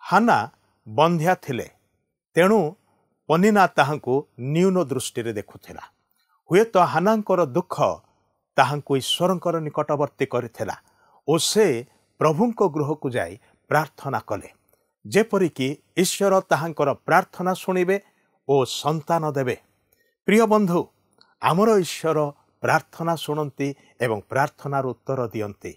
हाना बंध्या थिले तेणु पनिना ताहांकु न्यून दृष्टि देखुथिला। हुए तो हानांकर दुख ताहांकु ईश्वरंकर निकटवर्ती करिथिला ओ से प्रभुंक गृह को जाई प्रार्थना कले जेपरिक ईश्वर ताहांकर प्रार्थना शुणिबे ओ संतान देबे। प्रिय बंधु, आमर ईश्वर प्रार्थना शुणती एवं प्रार्थनार उत्तर दियंती।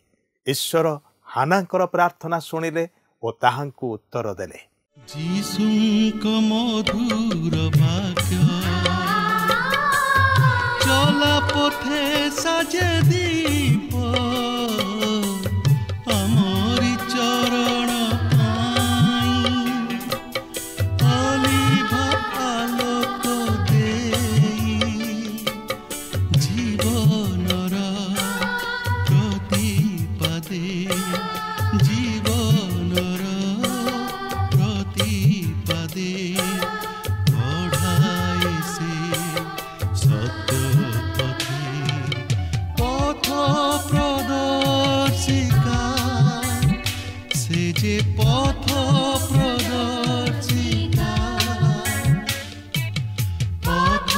ईश्वर हानांकर प्रार्थना शुणिले ओ ताहांकु उत्तर देले। जीसुंक मधुर वाक्य चला पथे साजे दीप अमरी चरण अलिभ आलोक देई जीवनर प्रतिपदे जीवनर प्रतिपदे बढ़ाई से सत्य पथ प्रदर्शिका से जे पथ प्रदर्शिका पथ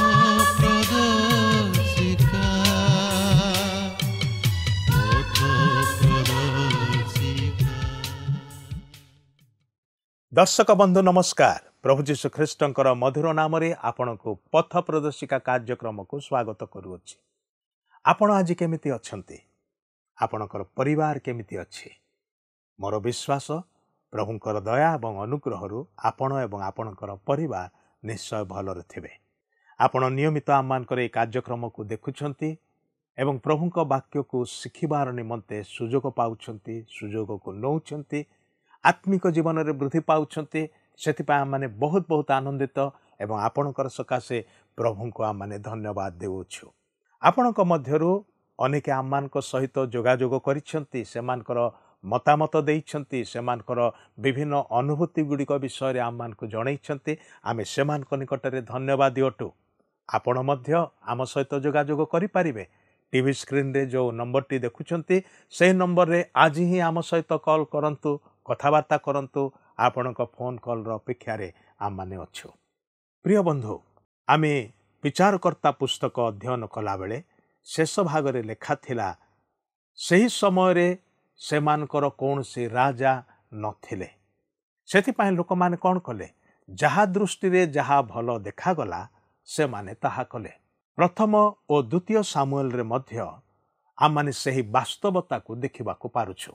प्रदर्शिका पथ प्रदर्शिका। दर्शक बंधु नमस्कार। प्रभु जीशु ख्रीष्टंकर मधुर नाम रे आपण को पथ प्रदर्शिका कार्यक्रम को स्वागत करूछि। आपण आज केमिति अछंती? आपणकर परिवार केमिति अछि? मोर विश्वास प्रभुंकर दया एवं अनुग्रहरु आपण एवं आपणकर परिवार निश्चय भलरे थिबे। आपण नियमित आमानकर ए कार्यक्रम को देखुछंती एवं प्रभुंक वाक्य को शिखिबार निमंते सुजोग पाउछंती, सुजोग को नौछंती, आत्मिक जीवन रे वृद्धि पाउछंती। सेतिपा माने बहुत बहुत आनंदित एवं आपणकर सकाशे प्रभुंको आमाने धन्यवाद देउछु। आपणक मध्यरु अनेक आमानक सहित जोगाजोग करिछंती, सेमानकर मतामत देइछंती, सेमानकर विभिन्न अनुभूति गुड़िक विषय रे आमानक जणैछंती। आमे सेमानक निकटरे धन्यवाद अटु। आपण मध्य आम सहित जोगाजोग करि पारिबे। टीवी स्क्रीन रे जो नंबर टी देखुछंती से नंबर रे आज ही आम सहित कॉल करंतु, कथावार्ता करंतु। आपणक फोन कॉल रो अपेक्षा रे आम माने अछु। प्रिय बंधु, आमे विचारकर्ता पुस्तक अध्ययन कला बेले शेष भाग रे लेखा थिला सही समय रे सेमानकर कौनसी राजा नथिले। सेतिपाई लोक माने कोन कले? जहा दृष्टि रे जहा भलो देखा गला से माने ताहा कले। प्रथम और द्वितीय सामुएल रे मध्य आम माने सही वास्तवता को देखिबा को पारुछु।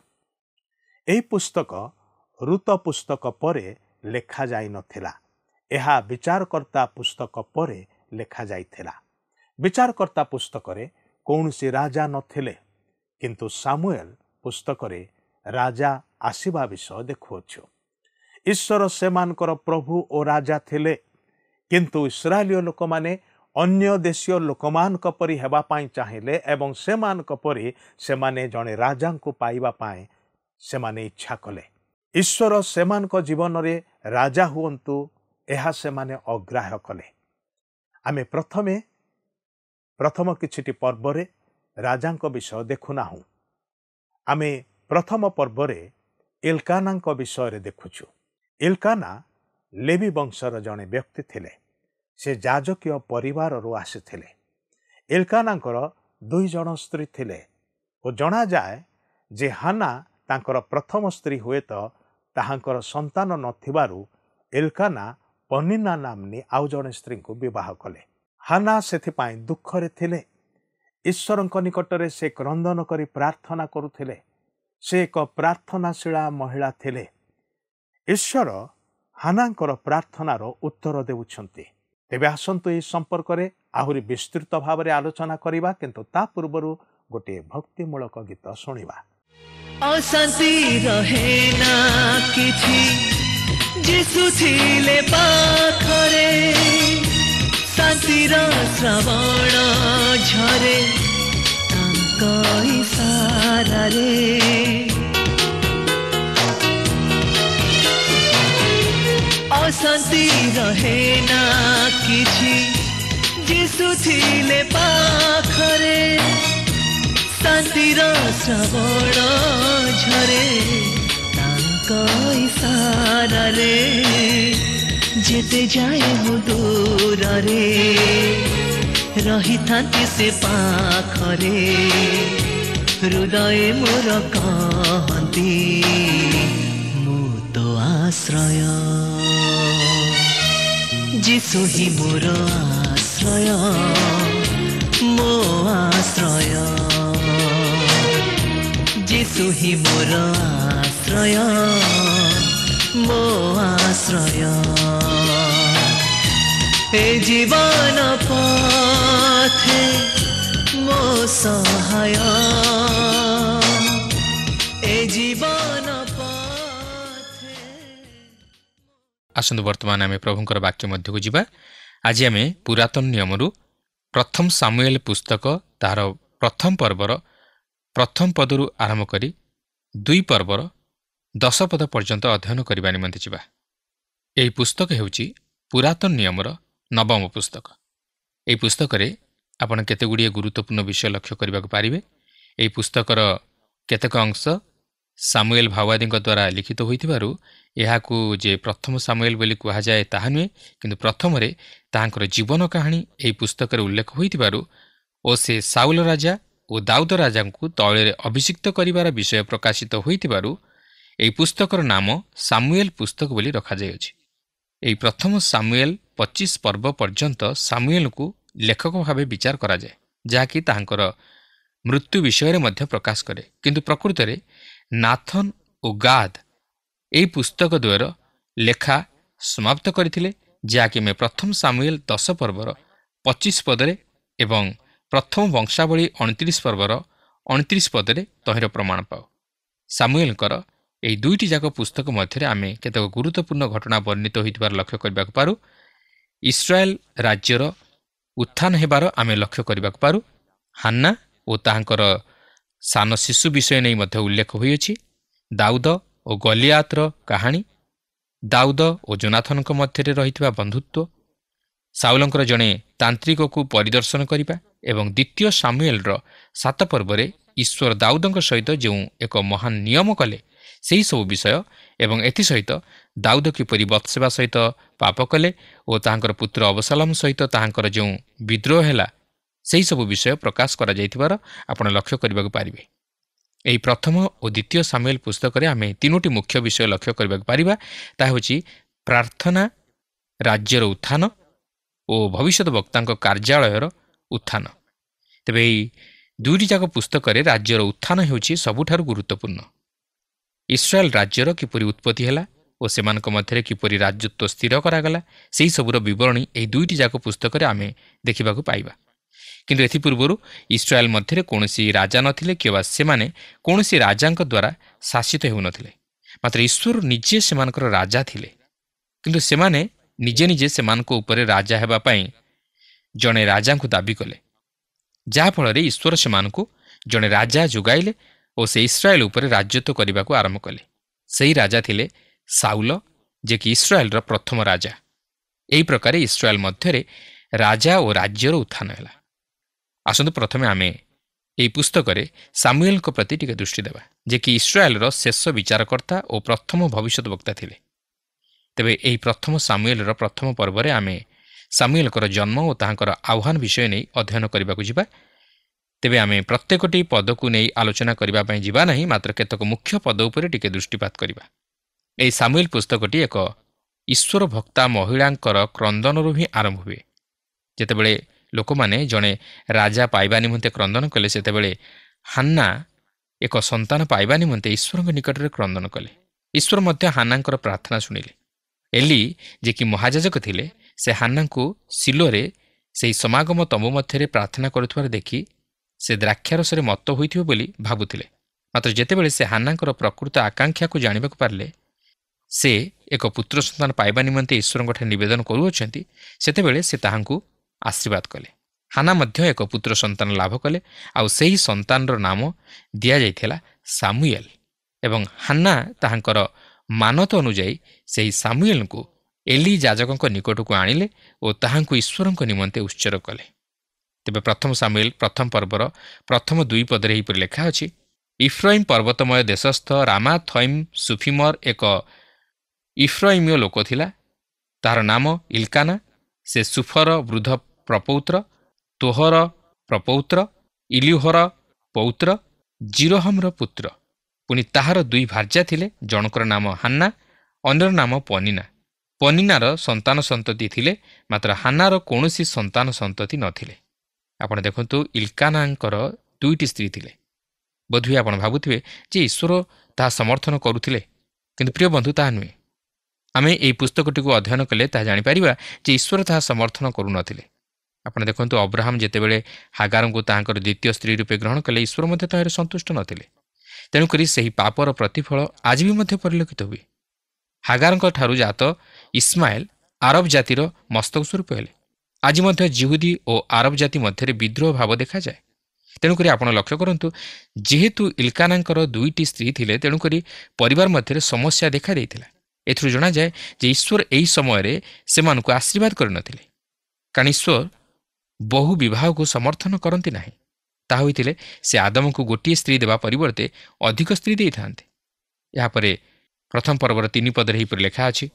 एही पुस्तक ऋत पुस्तक परे लेखा जाई नथिला। एहा विचारकर्ता पुस्तक परे लेखा जाइथिला। विचारकर्ता पुस्तक रे कौनसी राजा नथिले, किंतु सामुएल पुस्तक रे राजा आसीबा विषय देखुछु। ईश्वर सेमानकर प्रभु और राजा थिले, किंतु इस्राएलीय लोक माने अन्य देशीय लोकमानक परि हेबा पाई चाहिले एवं सेमानक परि सेमाने जणे राजा को पाइबा पाए सेमाने इच्छा कले। ईश्वर सेमानक जीवन रे राजा हुअन्तु एहा सेमाने अग्राह्य कले। आमे प्रथम किछिटी पर्व रे राजांक विषय देखुना हूँ। आमे प्रथम पर्व रे एल्कानांक विषय रे देखुछु। एल्काना लेवी वंशर जणे व्यक्ति थिले। से जाजकीय परिवार रो आसीथिले। एल्कानांकर 2 जण स्त्री थिले ओ जणा जाए जे हाना तांकर प्रथम स्त्री हुए तो ताहांकर संतान नथिबारु एल्काना पनिना नामनी आउ जणे स्त्री को विवाह कले। हाना सेथिपाई दुखरे थिले। ईश्वरंक निकटरे से क्रंदन करी प्रार्थना करुथिले। से एक प्रार्थनाशीला महिला थिले। ईश्वर हानांकर प्रार्थनार उत्तर देउछंती। तेबे आसंतु ए संपर्क रे आहुरी विस्तृत भाव रे आलोचना करिबा, किंतु ता पूर्वरु गोटे भक्तिमूलक गीत शुणिबा। अशांति रहे ना किछि जीसु थिले पाखरे शांतिर श्रवण झरे तांक इशारा रे। अशांति रहे ना किछि जीसु थिले पाखरे शांतिर श्रवण झरे तांक इशारा ଅନ୍ଧାରରେ ଯେତେ ଯାଏ ମୁଁ ଦୂରରେ ରହିଥାନ୍ତି ସେ ପାଖରେ ହୃଦୟ ମୋର କହନ୍ତି ମୁଁ ତ ଆଶ୍ରୟ ଯୀଶୁ ହିଁ ମୋର ଆଶ୍ରୟ ମୋ ଆଶ୍ରୟ ଯୀଶୁ ହିଁ ମୋର ଆଶ୍ରୟ ମୋ ଆଶ୍ରୟ ଏ ଜୀବନ ପଥେ ମୋ ସହାୟ ଏ ଜୀବନ ପଥେ। ଆସନ୍ତୁ ବର୍ତ୍ତମାନ ଆମେ ପ୍ରଭୁଙ୍କର ବାକ୍ୟ ମଧ୍ୟକୁ ଯିବା। ଆଜି ଆମେ ପୁରାତନ ନିୟମରୁ ପ୍ରଥମ ସାମୁଏଲ ପୁସ୍ତକ ତାହାର ପ୍ରଥମ ପର୍ବର ପ୍ରଥମ ପଦରୁ ଆରମ୍ଭ କରି 2 ପର୍ବର 10 ପଦ ପର୍ଯ୍ୟନ୍ତ ଅଧ୍ୟୟନ କରିବା ନିମନ୍ତେ ଯିବା। ଏହି ପୁସ୍ତକ ହେଉଛି ପୁରାତନ ନିୟମର 9ମ ପୁସ୍ତକ। ଏହି ପୁସ୍ତକରେ ଆପଣ କେତେଗୁଡ଼ିଏ ଗୁରୁତ୍ୱପୂର୍ଣ୍ଣ ବିଷୟ ଲକ୍ଷ୍ୟ କରିବାକୁ ପାରିବେ। ଏହି ପୁସ୍ତକର କେତେକ ଅଂଶ ସାମୁଏଲ ଭାଓବାଦୀଙ୍କ ଦ୍ୱାରା ଲିଖିତ ହୋଇଥିବାରୁ ଏହାକୁ ଯେ ପ୍ରଥମ ସାମୁଏଲ ବୋଲି କୁହାଯାଏ ତାହା ନୁହେଁ, କିନ୍ତୁ ପ୍ରଥମରେ ତାହାଙ୍କର ଜୀବନ କାହାଣୀ ଏହି ପୁସ୍ତକରେ ଉଲ୍ଲେଖ ହୋଇଥିବାରୁ ଓ ସେ ସାଉଲ ରାଜା ଓ ଦାଉଦ ରାଜାଙ୍କୁ ତୈଳରେ ଅଭିଷିକ୍ତ କରିବାର ବିଷୟ ପ୍ରକାଶିତ ହୋଇଥିବାରୁ ଏହି ପୁସ୍ତକର ନାମ ସାମୁଏଲ ପୁସ୍ତକ ବୋଲି ରଖାଯାଇଅଛି। ଏହି ପ୍ରଥମ ସାମୁଏଲ 25 ପର୍ବ ପର୍ଯ୍ୟନ୍ତ ସାମୁଏଲଙ୍କୁ ଲେଖକ ଭାବେ ବିଚାର କରାଯାଏ, ଯାହାକି ତାହାଙ୍କର ମୃତ୍ୟୁ ବିଷୟରେ ମଧ୍ୟ ପ୍ରକାଶ କରେ। କିନ୍ତୁ ପ୍ରକୃତରେ ନାଥନ ଓ ଗାଦ ଏହି ପୁସ୍ତକ ଦ୍ୱୟର ଲେଖା ସମାପ୍ତ କରିଥିଲେ, ଯାହାକି ଆମେ ପ୍ରଥମ ସାମୁଏଲ 10 ପର୍ବର 25 ପଦରେ ଏବଂ ପ୍ରଥମ ବଂଶାବଳୀ 29 ପର୍ବର 29 ପଦରେ ତହିଁର ପ୍ରମାଣ ପାଉ। ସାମୁଏଲଙ୍କର ଏହି 2ଟି ଯାକ ପୁସ୍ତକ ମଧ୍ୟରେ ଆମେ କେତେକ ଗୁରୁତ୍ୱପୂର୍ଣ୍ଣ ଘଟଣା ବର୍ଣ୍ଣିତ ହୋଇଥିବାର ଲକ୍ଷ୍ୟ କରିବାକୁ ପାରୁ। ଇସ୍ରାଏଲ ରାଜ୍ୟର ଉତ୍ଥାନ ହେବାର ଆମେ ଲକ୍ଷ୍ୟ କରିବାକୁ ପାରୁ। ହାନ୍ନା ଓ ତାହାଙ୍କର ସାନ ଶିଶୁ ବିଷୟ ନେଇ ମଧ୍ୟ ଉଲ୍ଲେଖ ହୋଇଅଛି। ଦାଉଦ ଓ ଗଲିଆତର କାହାଣୀ, ଦାଉଦ ଓ ଜୋନାଥନଙ୍କ ମଧ୍ୟରେ ରହିଥିବା ବନ୍ଧୁତ୍ୱ, ସାଉଲଙ୍କର ଜଣେ ତାନ୍ତ୍ରିକକୁ ପରିଦର୍ଶନ କରିବା ଏବଂ 2 ସାମୁଏଲର 7 ପର୍ବରେ ଈଶ୍ୱର ଦାଉଦଙ୍କ ସହିତ ଯେଉଁ ଏକ ମହାନ ନିୟମ କଲେ ସେହିସବୁ ବିଷୟ ଏବଂ ଏଥିସହିତ ଦାଉଦ କିପରି ବତ୍ସେବା ସହିତ ପାପ କଲେ ଓ ତାହାଙ୍କର ପୁତ୍ର ଅବସାଲମ ସହିତ ତାହାଙ୍କର ଯେଉଁ ବିଦ୍ରୋହ ହେଲା ସେହିସବୁ ବିଷୟ ପ୍ରକାଶ କରାଯାଇଥିବାର ଆପଣ ଲକ୍ଷ୍ୟ କରିବାକୁ ପାରିବେ। ଏହି ପ୍ରଥମ ଓ 2 ସାମୁଏଲ ପୁସ୍ତକରେ ଆମେ 3ଟି ମୁଖ୍ୟ ବିଷୟ ଲକ୍ଷ୍ୟ କରିବାକୁ ପାରିବା। ତାହା ହେଉଛି ପ୍ରାର୍ଥନା, ରାଜ୍ୟର ଉତ୍ଥାନ ଓ ଭବିଷ୍ୟତ ବକ୍ତାଙ୍କ କାର୍ଯ୍ୟାଳୟର ଉତ୍ଥାନ। ତେବେ ଏହି 2ଟି ଯାକ ପୁସ୍ତକରେ ରାଜ୍ୟର ଉତ୍ଥାନ ହେଉଛି ସବୁଠାରୁ ଗୁରୁତ୍ୱପୂର୍ଣ୍ଣ। ଇସ୍ରାଏଲ ରାଜ୍ୟର କିପରି ଉତ୍ପତ୍ତି ହେଲା ଓ ସେମାନଙ୍କ ମଧ୍ୟରେ କିପରି ରାଜତ୍ୱ ସ୍ଥିର କରାଗଲା ସେହିସବୁର ବିବରଣୀ ଏହି 2ଟି ଯାକ ପୁସ୍ତକରେ ଆମେ ଦେଖିବାକୁ ପାଇବା। କିନ୍ତୁ ଏଥିପୂର୍ବରୁ ଇସ୍ରାଏଲ ମଧ୍ୟରେ କୌଣସି ରାଜା ନଥିଲେ କିମ୍ବା ସେମାନେ କୌଣସି ରାଜାଙ୍କ ଦ୍ୱାରା ଶାସିତ ହେଉନଥିଲେ। ମାତ୍ର ଈଶ୍ୱର ନିଜେ ସେମାନଙ୍କର ରାଜା ଥିଲେ, କିନ୍ତୁ ସେମାନେ ନିଜେ ନିଜେ ସେମାନଙ୍କ ଉପରେ ରାଜା ହେବା ପାଇଁ ଜଣେ ରାଜାଙ୍କୁ ଦାବି କଲେ, ଯାହାଫଳରେ ଈଶ୍ୱର ସେମାନଙ୍କୁ ଜଣେ ରାଜା ଯୋଗାଇଲେ ଓ ସେ ଇସ୍ରାଏଲ ଉପରେ ରାଜତ୍ୱ କରିବାକୁ ଆରମ୍ଭ କଲେ। ସେହି ରାଜା ଥିଲେ ସାଉଲ, ଯିଏକି ଇସ୍ରାଏଲର ପ୍ରଥମ ରାଜା। ଏହି ପ୍ରକାରେ ଇସ୍ରାଏଲ ମଧ୍ୟରେ ରାଜା ଓ ରାଜ୍ୟର ଉତ୍ଥାନ ହେଲା। ଆସନ୍ତୁ ପ୍ରଥମେ ଆମେ ଏହି ପୁସ୍ତକରେ ସାମୁଏଲଙ୍କ ପ୍ରତି ଟିକେ ଦୃଷ୍ଟି ଦେବା, ଯିଏକି ଇସ୍ରାଏଲର ଶେଷ ବିଚାରକର୍ତ୍ତା ଓ ପ୍ରଥମ ଭବିଷ୍ୟତ ବକ୍ତା ଥିଲେ। ତେବେ ଏହି ପ୍ରଥମ ସାମୁଏଲର ପ୍ରଥମ ପର୍ବରେ ଆମେ ସାମୁଏଲଙ୍କର ଜନ୍ମ ଓ ତାହାଙ୍କର ଆହ୍ୱାନ ବିଷୟ ନେଇ ଅଧ୍ୟୟନ କରିବାକୁ ଯିବା। ତେବେ ଆମେ ପ୍ରତ୍ୟେକଟି ପଦକୁ ନେଇ ଆଲୋଚନା କରିବା ପାଇଁ ଯିବା ନାହିଁ, ମାତ୍ର କେତେକ ମୁଖ୍ୟ ପଦ ଉପରେ ଟିକେ ଦୃଷ୍ଟିପାତ କରିବା। ଏହି ସାମୁଏଲ ପୁସ୍ତକଟି ଏକ ଈଶ୍ୱର ଭକ୍ତା ମହିଳାଙ୍କର କ୍ରନ୍ଦନରୁ ହିଁ ଆରମ୍ଭ ହୁଏ। ଯେତେବେଳେ ଲୋକମାନେ ଜଣେ ରାଜା ପାଇବା ନିମନ୍ତେ କ୍ରନ୍ଦନ କଲେ, ସେତେବେଳେ ହାନ୍ନା ଏକ ସନ୍ତାନ ପାଇବା ନିମନ୍ତେ ଈଶ୍ୱରଙ୍କ ନିକଟରେ କ୍ରନ୍ଦନ କଲେ। ଈଶ୍ୱର ମଧ୍ୟ ହାନ୍ନାଙ୍କର ପ୍ରାର୍ଥନା ଶୁଣିଲେ। ଏଲି, ଯିଏକି ମହାଯାଜକ ଥିଲେ, ସେ ହାନ୍ନାଙ୍କୁ ସିଲୋରେ ସେହି ସମାଗମ ତମ୍ବୁ ମଧ୍ୟରେ ପ୍ରାର୍ଥନା କରୁଥିବାର ଦେଖି ସେ ଦ୍ରାକ୍ଷାରସରେ ମତ୍ତ ହୋଇଥିବ ବୋଲି ଭାବୁଥିଲେ। ମାତ୍ର ଯେତେବେଳେ ସେ ହାନ୍ନାଙ୍କର ପ୍ରକୃତ ଆକାଂକ୍ଷାକୁ ଜାଣିବାକୁ ପାରିଲେ, ସେ ଏକ ପୁତ୍ର ସନ୍ତାନ ପାଇବା ନିମନ୍ତେ ଈଶ୍ୱରଙ୍କଠାରେ ନିବେଦନ କରୁଅଛନ୍ତି, ସେତେବେଳେ ସେ ତାହାଙ୍କୁ ଆଶୀର୍ବାଦ କଲେ। ହାନ୍ନା ମଧ୍ୟ ଏକ ପୁତ୍ର ସନ୍ତାନ ଲାଭ କଲେ, ଆଉ ସେହି ସନ୍ତାନର ନାମ ଦିଆଯାଇଥିଲା ସାମୁଏଲ। ଏବଂ ହାନ୍ନା ତାହାଙ୍କର ମାନତ ଅନୁଯାୟୀ ସେହି ସାମୁଏଲଙ୍କୁ ଏଲି ଯାଜକଙ୍କ ନିକଟକୁ ଆଣିଲେ ଓ ତାହାଙ୍କୁ ଈଶ୍ୱରଙ୍କ ନିମନ୍ତେ ଉତ୍ସର୍ଗ କଲେ। ତେବେ ପ୍ରଥମ ସାମୁଏଲ ପ୍ରଥମ ପର୍ବର ପ୍ରଥମ 2 ପଦରେ ଏହିପରି ଲେଖା ଅଛି, ଇଫ୍ରାଇମ୍ ପର୍ବତମୟ ଦେଶସ୍ଥ ରାମାଥଇମ୍ ସୁଫିମର ଏକ ଇଫ୍ରାଇମୀୟ ଲୋକ ଥିଲା। ତାହାର ନାମ ଇଲକାନା। ସେ ସୁଫର ବୃଦ୍ଧ ପ୍ରପୌତ୍ର, ତୋହର ପ୍ରପୌତ୍ର, ଇଲିହର ପୌତ୍ର, ଜିରୋହମର ପୁତ୍ର। ପୁଣି ତାହାର 2 ଭାର୍ଯ୍ୟା ଥିଲେ। ଜଣଙ୍କର ନାମ ହାନ୍ନା, ଅନ୍ୟର ନାମ ପନିନା। ପନିନାର ସନ୍ତାନ ସନ୍ତତି ଥିଲେ, ମାତ୍ର ହାନ୍ନାର କୌଣସି ସନ୍ତାନ ସନ୍ତତି ନଥିଲେ। ଆପଣ ଦେଖନ୍ତୁ, ଇଲକାନାଙ୍କର 2ଟି ସ୍ତ୍ରୀ ଥିଲେ। ବୋଧହୁଏ ଆପଣ ଭାବୁଥିବେ ଯେ ଈଶ୍ୱର ତାହା ସମର୍ଥନ କରୁଥିଲେ, କିନ୍ତୁ ପ୍ରିୟ ବନ୍ଧୁ, ତାହା ନୁହେଁ। ଆମେ ଏହି ପୁସ୍ତକଟିକୁ ଅଧ୍ୟୟନ କଲେ ତାହା ଜାଣିପାରିବା ଯେ ଈଶ୍ୱର ତାହା ସମର୍ଥନ କରୁନଥିଲେ। ଆପଣ ଦେଖନ୍ତୁ, ଅବ୍ରାହମ ଯେତେବେଳେ ହାଗାରଙ୍କୁ ତାହାଙ୍କର ଦ୍ୱିତୀୟ ସ୍ତ୍ରୀ ରୂପେ ଗ୍ରହଣ କଲେ, ଈଶ୍ୱର ମଧ୍ୟ ତାହାରେ ସନ୍ତୁଷ୍ଟ ନଥିଲେ। ତେଣୁକରି ସେହି ପାପର ପ୍ରତିଫଳ ଆଜି ବି ମଧ୍ୟ ପରିଲକ୍ଷିତ ହୁଏ। ହାଗାରଙ୍କ ଠାରୁ ଜାତ ଇସ୍ମାଏଲ ଆରବ ଜାତିର ମସ୍ତକ ସ୍ୱରୂପ ହେଲେ। ଆଜି ମଧ୍ୟ ଜିହୁଦୀ ଓ ଆରବ ଜାତି ମଧ୍ୟରେ ବିଦ୍ରୋହ ଭାବ ଦେଖାଯାଏ। ତେଣୁକରି ଆପଣ ଲକ୍ଷ୍ୟ କରନ୍ତୁ, ଯେହେତୁ ଇଲକାନାଙ୍କର 2ଟି ସ୍ତ୍ରୀ ଥିଲେ, ତେଣୁକରି ପରିବାର ମଧ୍ୟରେ ସମସ୍ୟା ଦେଖାଦେଇଥିଲା। ଏଥିରୁ ଜଣାଯାଏ ଯେ ଈଶ୍ୱର ଏହି ସମୟରେ ସେମାନଙ୍କୁ ଆଶୀର୍ବାଦ କରିନଥିଲେ, କାରଣ ଈଶ୍ୱର ବହୁ ବିବାହକୁ ସମର୍ଥନ କରନ୍ତି ନାହିଁ। ତାହା ହୋଇଥିଲେ ସେ ଆଦମକୁ ଗୋଟିଏ ସ୍ତ୍ରୀ ଦେବା ପରିବର୍ତ୍ତେ ଅଧିକ ସ୍ତ୍ରୀ ଦେଇଥାନ୍ତେ। ଏହାପରେ ପ୍ରଥମ ପର୍ବର 3 ପଦରେ ଏହିପରି ଲେଖା ଅଛି,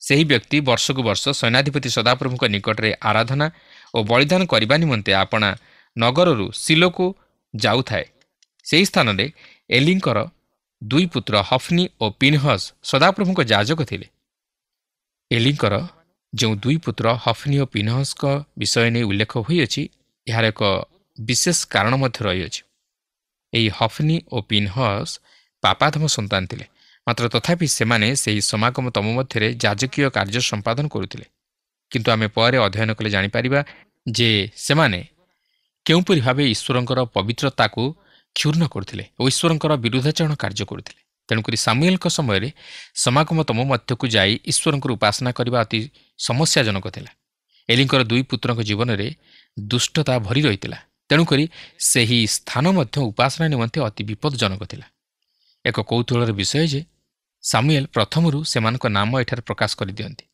ସେହି ବ୍ୟକ୍ତି ବର୍ଷକୁ ବର୍ଷ ସୈନ୍ୟାଧିପତି ସଦାପ୍ରଭୁଙ୍କ ନିକଟରେ ଆରାଧନା ଓ ବଳିଦାନ କରିବା ନିମନ୍ତେ ଆପଣା ନଗରରୁ ସିଲୋକୁ ଯାଉଥାଏ। ସେହି ସ୍ଥାନରେ ଏଲିଙ୍କର 2 ପୁତ୍ର ହଫ୍ନି ଓ ପିନହସ ସଦାପ୍ରଭୁଙ୍କ ଯାଜକ ଥିଲେ। ଏଲିଙ୍କର ଯେଉଁ 2 ପୁତ୍ର ହଫ୍ନି ଓ ପିନହସଙ୍କ ବିଷୟ ନେଇ ଉଲ୍ଲେଖ ହୋଇଅଛି, ଏହାର ଏକ ବିଶେଷ କାରଣ ମଧ୍ୟ ରହିଅଛି। ଏହି ହଫ୍ନି ଓ ପିନହସ ପାପାଧମ ସନ୍ତାନ ଥିଲେ, ମାତ୍ର ତଥାପି ସେମାନେ ସେହି ସମାଗମ ତମ ମଧ୍ୟରେ ଯାଜକୀୟ କାର୍ଯ୍ୟ ସମ୍ପାଦନ କରୁଥିଲେ। କିନ୍ତୁ ଆମେ ପରେ ଅଧ୍ୟୟନ କଲେ ଜାଣିପାରିବା ଯେ ସେମାନେ କେଉଁପରି ଭାବେ ଈଶ୍ୱରଙ୍କର ପବିତ୍ରତାକୁ କ୍ଷୁର୍ଣ୍ଣ କରୁଥିଲେ ଓ ଈଶ୍ୱରଙ୍କର ବିରୁଦ୍ଧାଚରଣ କାର୍ଯ୍ୟ କରୁଥିଲେ। ତେଣୁକରି ସାମୁଏଲଙ୍କ ସମୟରେ ସମାଗମ ତମ ମଧ୍ୟକୁ ଯାଇ ଈଶ୍ୱରଙ୍କର ଉପାସନା କରିବା ଅତି ସମସ୍ୟାଜନକ ଥିଲା। ଏଲିଙ୍କର 2 ପୁତ୍ରଙ୍କ ଜୀବନରେ ଦୁଷ୍ଟତା ଭରି ରହିଥିଲା। ତେଣୁକରି ସେହି ସ୍ଥାନ ମଧ୍ୟ ଉପାସନା ନିମନ୍ତେ ଅତି ବିପଦଜନକ ଥିଲା। ଏକ କୌତୁହଳର ବିଷୟ ଯେ ସାମୁଏଲ ପ୍ରଥମରୁ ସେମାନଙ୍କ ନାମ ଏଠାରେ ପ୍ରକାଶ କରିଦିଅନ୍ତି।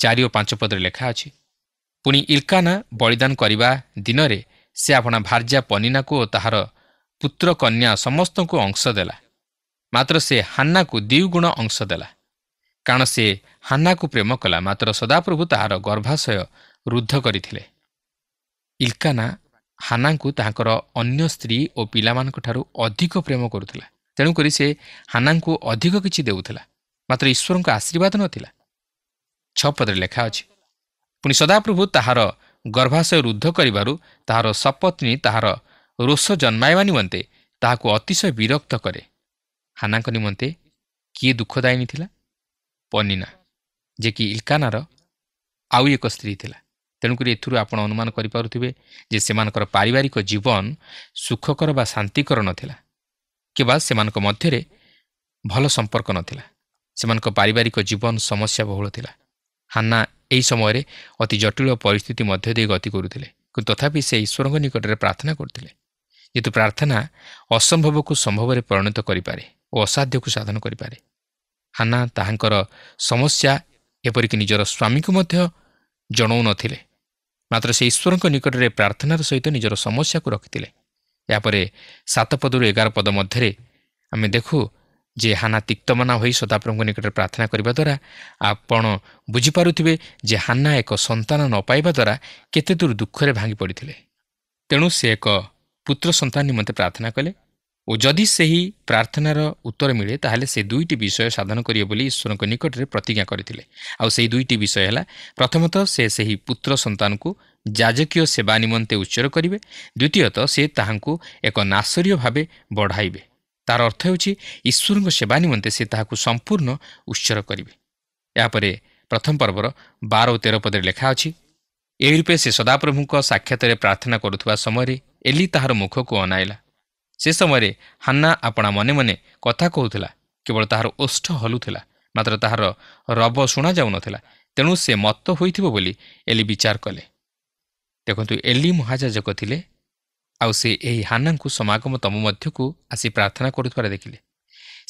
4 ଓ 5 ପଦରେ ଲେଖା ଅଛି, ପୁଣି ଇଲକାନା ବଳିଦାନ କରିବା ଦିନରେ ସେ ଆପଣା ଭାର୍ଯ୍ୟା ପନିନାକୁ ଓ ତାହାର ପୁତ୍ର କନ୍ୟା ସମସ୍ତଙ୍କୁ ଅଂଶ ଦେଲା। ମାତ୍ର ସେ ହାନ୍ନାକୁ 2 ଗୁଣ ଅଂଶ ଦେଲା, କାରଣ ସେ ହାନ୍ନାକୁ ପ୍ରେମ କଲା, ମାତ୍ର ସଦାପ୍ରଭୁ ତାହାର ଗର୍ଭାଶୟ ରୁଦ୍ଧ କରିଥିଲେ। ଇଲକାନା ହାନ୍ନାଙ୍କୁ ତାହାଙ୍କର ଅନ୍ୟ ସ୍ତ୍ରୀ ଓ ପିଲାମାନଙ୍କଠାରୁ ଅଧିକ ପ୍ରେମ କରୁଥିଲା। ତେଣୁକରି ସେ ହାନ୍ନାଙ୍କୁ ଅଧିକ କିଛି ଦେଉଥିଲା, ମାତ୍ର ଈଶ୍ୱରଙ୍କ ଆଶୀର୍ବାଦ ନଥିଲା। 6 ପଦରେ ଲେଖା ଅଛି, ପୁଣି ସଦାପ୍ରଭୁ ତାହାର ଗର୍ଭାଶୟ ରୁଦ୍ଧ କରିବାରୁ ତାହାର ସପତ୍ନୀ ତାହାର ରୋଷ ଜନ୍ମାଇବା ନିମନ୍ତେ ତାହାକୁ ଅତିଶୟ ବିରକ୍ତ କରେ। ହାନ୍ନାଙ୍କ ନିମନ୍ତେ କିଏ ଦୁଃଖଦାୟିନୀ ଥିଲା? ପନିନା, ଯେ କି ଇଲକାନାର ଆଉ ଏକ ସ୍ତ୍ରୀ ଥିଲା। ତେଣୁକରି ଏଥିରୁ ଆପଣ ଅନୁମାନ କରିପାରୁଥିବେ ଯେ ସେମାନଙ୍କର ପାରିବାରିକ ଜୀବନ ସୁଖକର ବା ଶାନ୍ତିକର ନଥିଲା, କିମ୍ବା ସେମାନଙ୍କ ମଧ୍ୟରେ ଭଲ ସମ୍ପର୍କ ନଥିଲା। ସେମାନଙ୍କ ପାରିବାରିକ ଜୀବନ ସମସ୍ୟା ବହୁଳ ଥିଲା। ହାନ୍ନା ଏହି ସମୟରେ ଅତି ଜଟିଳ ପରିସ୍ଥିତି ମଧ୍ୟ ଦେଇ ଗତି କରୁଥିଲେ, କିନ୍ତୁ ତଥାପି ସେ ଈଶ୍ୱରଙ୍କ ନିକଟରେ ପ୍ରାର୍ଥନା କରୁଥିଲେ। ଯେହେତୁ ପ୍ରାର୍ଥନା ଅସମ୍ଭବକୁ ସମ୍ଭବରେ ପରିଣତ କରିପାରେ ଓ ଅସାଧ୍ୟକୁ ସାଧନ କରିପାରେ, ହାନ୍ନା ତାହାଙ୍କର ସମସ୍ୟା ଏପରିକି ନିଜର ସ୍ୱାମୀଙ୍କୁ ମଧ୍ୟ ଜଣାଉ ନଥିଲେ, ମାତ୍ର ସେ ଈଶ୍ୱରଙ୍କ ନିକଟରେ ପ୍ରାର୍ଥନାର ସହିତ ନିଜର ସମସ୍ୟାକୁ ରଖିଥିଲେ। ଏହାପରେ 7 ପଦରୁ 11 ପଦ ମଧ୍ୟରେ ଆମେ ଦେଖୁ ଯେ ହାନ୍ନା ତିକ୍ତମନା ହୋଇ ସଦାପ୍ରଭୁଙ୍କ ନିକଟରେ ପ୍ରାର୍ଥନା କରିବା ଦ୍ୱାରା ଆପଣ ବୁଝିପାରୁଥିବେ ଯେ ହାନ୍ନା ଏକ ସନ୍ତାନ ନ ପାଇବା ଦ୍ୱାରା କେତେ ଦୂର ଦୁଃଖରେ ଭାଙ୍ଗି ପଡ଼ିଥିଲେ। ତେଣୁ ସେ ଏକ ପୁତ୍ର ସନ୍ତାନ ନିମନ୍ତେ ପ୍ରାର୍ଥନା କଲେ ଓ ଯଦି ସେହି ପ୍ରାର୍ଥନାର ଉତ୍ତର ମିଳେ ତାହେଲେ ସେ 2ଟି ବିଷୟ ସାଧନ କରିବେ ବୋଲି ଈଶ୍ୱରଙ୍କ ନିକଟରେ ପ୍ରତିଜ୍ଞା କରିଥିଲେ। ଆଉ ସେହି 2ଟି ବିଷୟ ହେଲା, ପ୍ରଥମତଃ ସେ ସେହି ପୁତ୍ର ସନ୍ତାନକୁ ଯାଜକୀୟ ସେବା ନିମନ୍ତେ ଉତ୍ସର୍ଗ କରିବେ, ଦ୍ୱିତୀୟତଃ ସେ ତାହାଙ୍କୁ ଏକ ନାସରୀୟ ଭାବେ ବଢ଼ାଇବେ। ତାର ଅର୍ଥ ହେଉଛି ଈଶ୍ୱରଙ୍କ ସେବା ନିମନ୍ତେ ସେ ତାହାକୁ ସମ୍ପୂର୍ଣ୍ଣ ଉତ୍ସର୍ଗ କରିବେ। ଏହାପରେ ପ୍ରଥମ ପର୍ବର 12 ଓ 13 ପଦରେ ଲେଖା ଅଛି, ଏହି ରୂପେ ସେ ସଦାପ୍ରଭୁଙ୍କ ସାକ୍ଷାତରେ ପ୍ରାର୍ଥନା କରୁଥିବା ସମୟରେ ଏଲି ତାହାର ମୁଖକୁ ଅନାଇଲା। ସେ ସମୟରେ ହାନ୍ନା ଆପଣା ମନେ ମନେ କଥା କହୁଥିଲା, କେବଳ ତାହାର ଓଷ୍ଠ ହଲୁଥିଲା, ମାତ୍ର ତାହାର ରବ ଶୁଣାଯାଉନଥିଲା। ତେଣୁ ସେ ମତ୍ତ ହୋଇଥିବ ବୋଲି ଏଲି ବିଚାର କଲେ। ଦେଖନ୍ତୁ, ଏଲି ମହାଯାଜକ ଥିଲେ, ଆଉ ସେ ଏହି ହାନ୍ନାଙ୍କୁ ସମାଗମ ତମ ମଧ୍ୟକୁ ଆସି ପ୍ରାର୍ଥନା କରୁଥିବାର ଦେଖିଲେ।